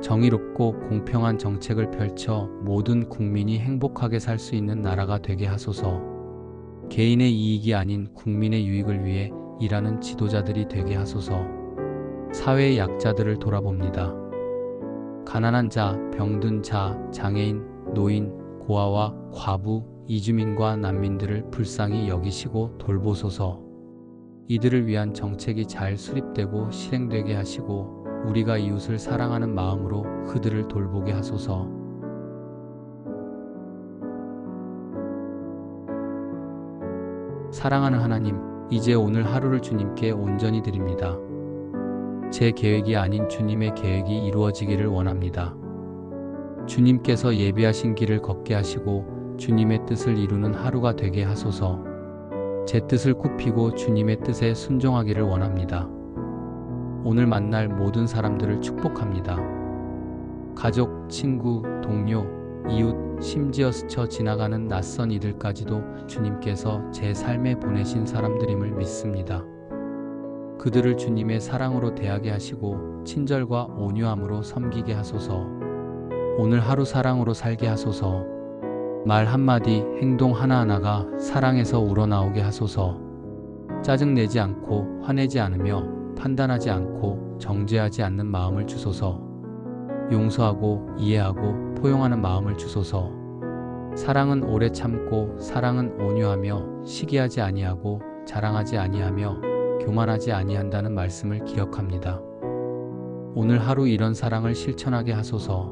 A: 정의롭고 공평한 정책을 펼쳐 모든 국민이 행복하게 살 수 있는 나라가 되게 하소서. 개인의 이익이 아닌 국민의 유익을 위해 일하는 지도자들이 되게 하소서. 사회의 약자들을 돌아봅니다. 가난한 자, 병든 자, 장애인, 노인, 고아와 과부, 이주민과 난민들을 불쌍히 여기시고 돌보소서. 이들을 위한 정책이 잘 수립되고 실행되게 하시고 우리가 이웃을 사랑하는 마음으로 그들을 돌보게 하소서. 사랑하는 하나님, 이제 오늘 하루를 주님께 온전히 드립니다. 제 계획이 아닌 주님의 계획이 이루어지기를 원합니다. 주님께서 예비하신 길을 걷게 하시고 주님의 뜻을 이루는 하루가 되게 하소서. 제 뜻을 굽히고 주님의 뜻에 순종하기를 원합니다. 오늘 만날 모든 사람들을 축복합니다. 가족, 친구, 동료, 이웃, 심지어 스쳐 지나가는 낯선 이들까지도 주님께서 제 삶에 보내신 사람들임을 믿습니다. 그들을 주님의 사랑으로 대하게 하시고 친절과 온유함으로 섬기게 하소서. 오늘 하루 사랑으로 살게 하소서. 말 한마디, 행동 하나하나가 사랑에서 우러나오게 하소서. 짜증내지 않고 화내지 않으며 판단하지 않고 정죄하지 않는 마음을 주소서. 용서하고 이해하고 포용하는 마음을 주소서. 사랑은 오래 참고 사랑은 온유하며 시기하지 아니하고 자랑하지 아니하며 교만하지 아니한다는 말씀을 기억합니다. 오늘 하루 이런 사랑을 실천하게 하소서.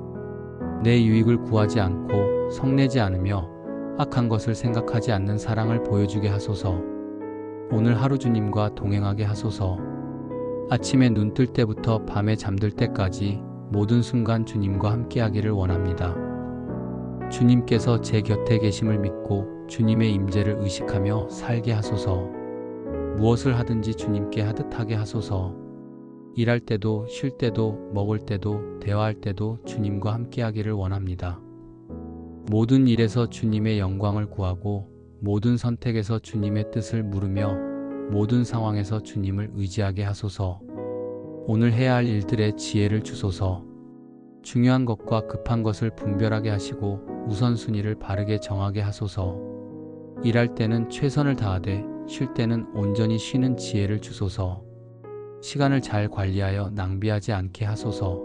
A: 내 유익을 구하지 않고 성내지 않으며 악한 것을 생각하지 않는 사랑을 보여주게 하소서. 오늘 하루 주님과 동행하게 하소서. 아침에 눈 뜰 때부터 밤에 잠들 때까지 모든 순간 주님과 함께하기를 원합니다. 주님께서 제 곁에 계심을 믿고 주님의 임재를 의식하며 살게 하소서. 무엇을 하든지 주님께 하듯 하게 하소서. 일할 때도 쉴 때도 먹을 때도 대화할 때도 주님과 함께하기를 원합니다. 모든 일에서 주님의 영광을 구하고 모든 선택에서 주님의 뜻을 물으며 모든 상황에서 주님을 의지하게 하소서. 오늘 해야 할 일들의 지혜를 주소서. 중요한 것과 급한 것을 분별하게 하시고 우선순위를 바르게 정하게 하소서. 일할 때는 최선을 다하되 쉴 때는 온전히 쉬는 지혜를 주소서. 시간을 잘 관리하여 낭비하지 않게 하소서.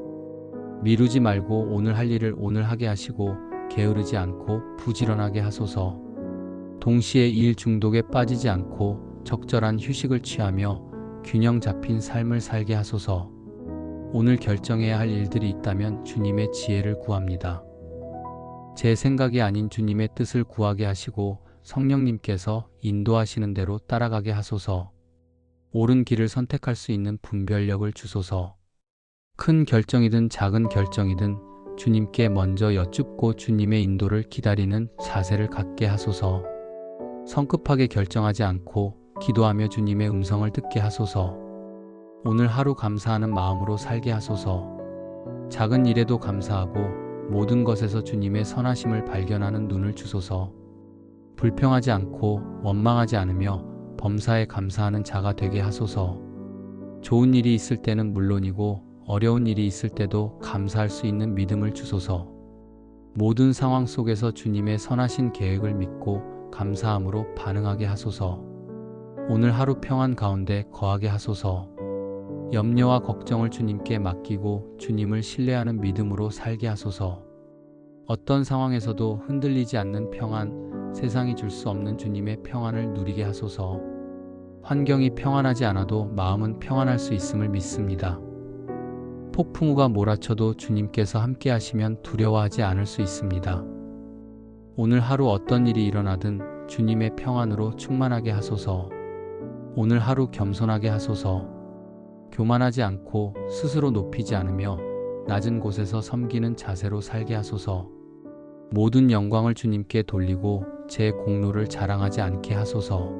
A: 미루지 말고 오늘 할 일을 오늘 하게 하시고 게으르지 않고 부지런하게 하소서. 동시에 일 중독에 빠지지 않고 적절한 휴식을 취하며 균형 잡힌 삶을 살게 하소서. 오늘 결정해야 할 일들이 있다면 주님의 지혜를 구합니다. 제 생각이 아닌 주님의 뜻을 구하게 하시고 성령님께서 인도하시는 대로 따라가게 하소서. 옳은 길을 선택할 수 있는 분별력을 주소서. 큰 결정이든 작은 결정이든 주님께 먼저 여쭙고 주님의 인도를 기다리는 자세를 갖게 하소서. 성급하게 결정하지 않고 기도하며 주님의 음성을 듣게 하소서. 오늘 하루 감사하는 마음으로 살게 하소서. 작은 일에도 감사하고 모든 것에서 주님의 선하심을 발견하는 눈을 주소서. 불평하지 않고 원망하지 않으며 범사에 감사하는 자가 되게 하소서. 좋은 일이 있을 때는 물론이고 어려운 일이 있을 때도 감사할 수 있는 믿음을 주소서. 모든 상황 속에서 주님의 선하신 계획을 믿고 감사함으로 반응하게 하소서. 오늘 하루 평안 가운데 거하게 하소서. 염려와 걱정을 주님께 맡기고 주님을 신뢰하는 믿음으로 살게 하소서. 어떤 상황에서도 흔들리지 않는 평안, 세상이 줄 수 없는 주님의 평안을 누리게 하소서. 환경이 평안하지 않아도 마음은 평안할 수 있음을 믿습니다. 폭풍우가 몰아쳐도 주님께서 함께 하시면 두려워하지 않을 수 있습니다. 오늘 하루 어떤 일이 일어나든 주님의 평안으로 충만하게 하소서. 오늘 하루 겸손하게 하소서. 교만하지 않고 스스로 높이지 않으며 낮은 곳에서 섬기는 자세로 살게 하소서. 모든 영광을 주님께 돌리고 제 공로를 자랑하지 않게 하소서.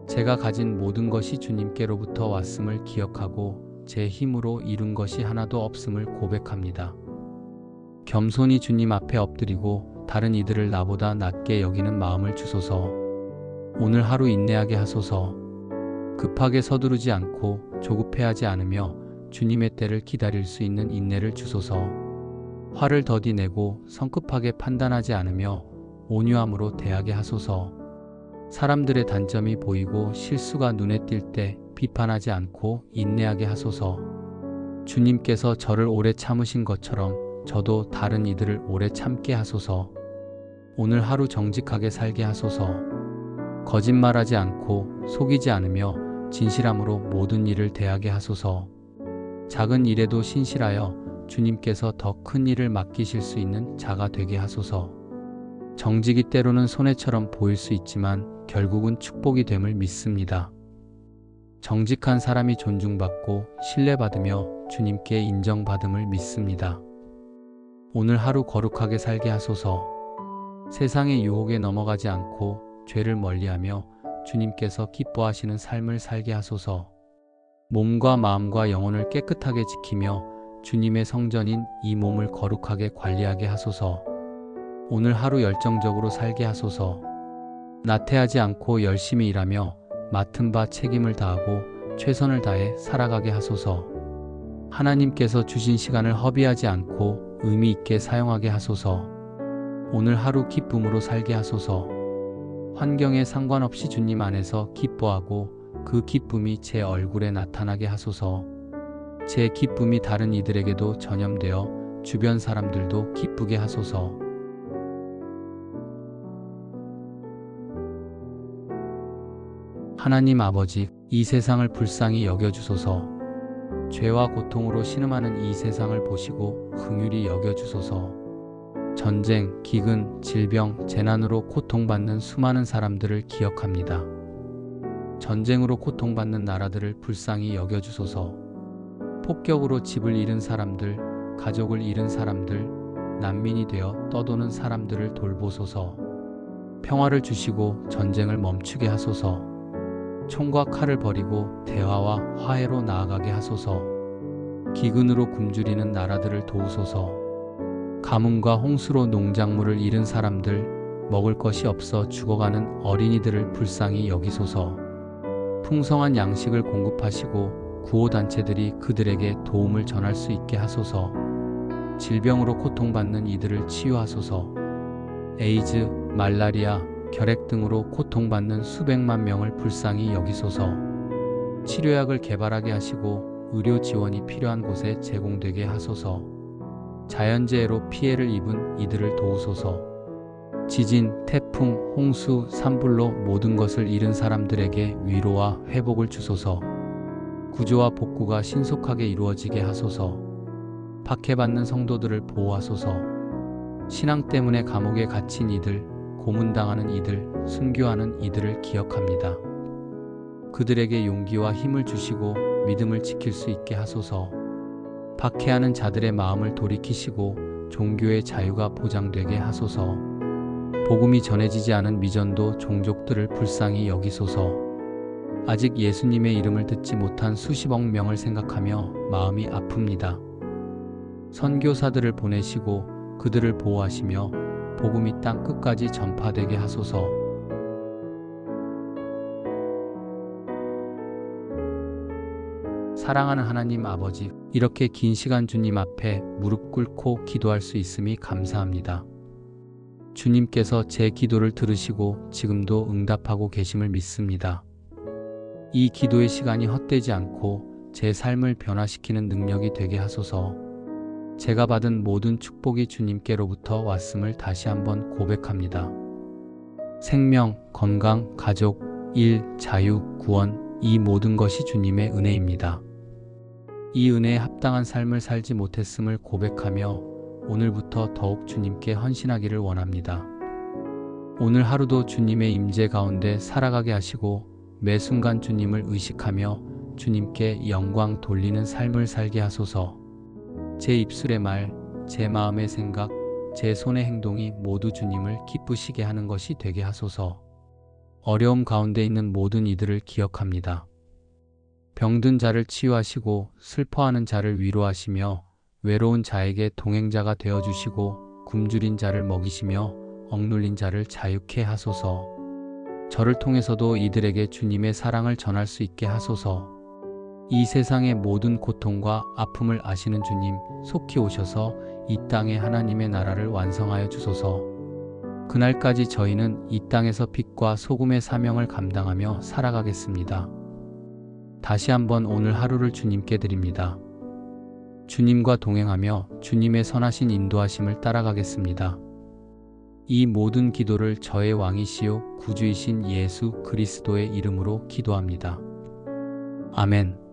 A: 제가 가진 모든 것이 주님께로부터 왔음을 기억하고 제 힘으로 이룬 것이 하나도 없음을 고백합니다. 겸손히 주님 앞에 엎드리고 다른 이들을 나보다 낮게 여기는 마음을 주소서. 오늘 하루 인내하게 하소서. 급하게 서두르지 않고 조급해하지 않으며 주님의 때를 기다릴 수 있는 인내를 주소서. 화를 더디 내고 성급하게 판단하지 않으며 온유함으로 대하게 하소서. 사람들의 단점이 보이고 실수가 눈에 띌 때 비판하지 않고 인내하게 하소서. 주님께서 저를 오래 참으신 것처럼 저도 다른 이들을 오래 참게 하소서. 오늘 하루 정직하게 살게 하소서. 거짓말하지 않고 속이지 않으며 진실함으로 모든 일을 대하게 하소서. 작은 일에도 신실하여 주님께서 더 큰 일을 맡기실 수 있는 자가 되게 하소서. 정직이 때로는 손해처럼 보일 수 있지만 결국은 축복이 됨을 믿습니다. 정직한 사람이 존중받고 신뢰받으며 주님께 인정받음을 믿습니다. 오늘 하루 거룩하게 살게 하소서. 세상의 유혹에 넘어가지 않고 죄를 멀리하며 주님께서 기뻐하시는 삶을 살게 하소서. 몸과 마음과 영혼을 깨끗하게 지키며 주님의 성전인 이 몸을 거룩하게 관리하게 하소서. 오늘 하루 열정적으로 살게 하소서. 나태하지 않고 열심히 일하며 맡은 바 책임을 다하고 최선을 다해 살아가게 하소서. 하나님께서 주신 시간을 허비하지 않고 의미 있게 사용하게 하소서. 오늘 하루 기쁨으로 살게 하소서. 환경에 상관없이 주님 안에서 기뻐하고 그 기쁨이 제 얼굴에 나타나게 하소서. 제 기쁨이 다른 이들에게도 전염되어 주변 사람들도 기쁘게 하소서. 하나님 아버지, 이 세상을 불쌍히 여겨주소서. 죄와 고통으로 신음하는 이 세상을 보시고 긍휼히 여겨주소서. 전쟁, 기근, 질병, 재난으로 고통받는 수많은 사람들을 기억합니다. 전쟁으로 고통받는 나라들을 불쌍히 여겨주소서. 폭격으로 집을 잃은 사람들, 가족을 잃은 사람들, 난민이 되어 떠도는 사람들을 돌보소서. 평화를 주시고 전쟁을 멈추게 하소서. 총과 칼을 버리고 대화와 화해로 나아가게 하소서. 기근으로 굶주리는 나라들을 도우소서. 가뭄과 홍수로 농작물을 잃은 사람들, 먹을 것이 없어 죽어가는 어린이들을 불쌍히 여기소서. 풍성한 양식을 공급하시고 구호단체들이 그들에게 도움을 전할 수 있게 하소서. 질병으로 고통받는 이들을 치유하소서. 에이즈, 말라리아, 결핵 등으로 고통받는 수백만 명을 불쌍히 여기소서. 치료약을 개발하게 하시고 의료 지원이 필요한 곳에 제공되게 하소서. 자연재해로 피해를 입은 이들을 도우소서. 지진, 태풍, 홍수, 산불로 모든 것을 잃은 사람들에게 위로와 회복을 주소서. 구조와 복구가 신속하게 이루어지게 하소서. 박해받는 성도들을 보호하소서. 신앙 때문에 감옥에 갇힌 이들, 고문당하는 이들, 순교하는 이들을 기억합니다. 그들에게 용기와 힘을 주시고 믿음을 지킬 수 있게 하소서. 박해하는 자들의 마음을 돌이키시고 종교의 자유가 보장되게 하소서. 복음이 전해지지 않은 미전도 종족들을 불쌍히 여기소서. 아직 예수님의 이름을 듣지 못한 수십억 명을 생각하며 마음이 아픕니다. 선교사들을 보내시고 그들을 보호하시며 복음이 땅 끝까지 전파되게 하소서. 사랑하는 하나님 아버지, 이렇게 긴 시간 주님 앞에 무릎 꿇고 기도할 수 있음이 감사합니다. 주님께서 제 기도를 들으시고 지금도 응답하고 계심을 믿습니다. 이 기도의 시간이 헛되지 않고 제 삶을 변화시키는 능력이 되게 하소서. 제가 받은 모든 축복이 주님께로부터 왔음을 다시 한번 고백합니다. 생명, 건강, 가족, 일, 자유, 구원, 이 모든 것이 주님의 은혜입니다. 이 은혜에 합당한 삶을 살지 못했음을 고백하며 오늘부터 더욱 주님께 헌신하기를 원합니다. 오늘 하루도 주님의 임재 가운데 살아가게 하시고 매 순간 주님을 의식하며 주님께 영광 돌리는 삶을 살게 하소서. 제 입술의 말, 제 마음의 생각, 제 손의 행동이 모두 주님을 기쁘시게 하는 것이 되게 하소서. 어려움 가운데 있는 모든 이들을 기억합니다. 병든 자를 치유하시고 슬퍼하는 자를 위로하시며 외로운 자에게 동행자가 되어주시고 굶주린 자를 먹이시며 억눌린 자를 자유케 하소서. 저를 통해서도 이들에게 주님의 사랑을 전할 수 있게 하소서. 이 세상의 모든 고통과 아픔을 아시는 주님, 속히 오셔서 이 땅에 하나님의 나라를 완성하여 주소서. 그날까지 저희는 이 땅에서 빛과 소금의 사명을 감당하며 살아가겠습니다. 다시 한번 오늘 하루를 주님께 드립니다. 주님과 동행하며 주님의 선하신 인도하심을 따라가겠습니다. 이 모든 기도를 저의 왕이시요 구주이신 예수 그리스도의 이름으로 기도합니다. 아멘.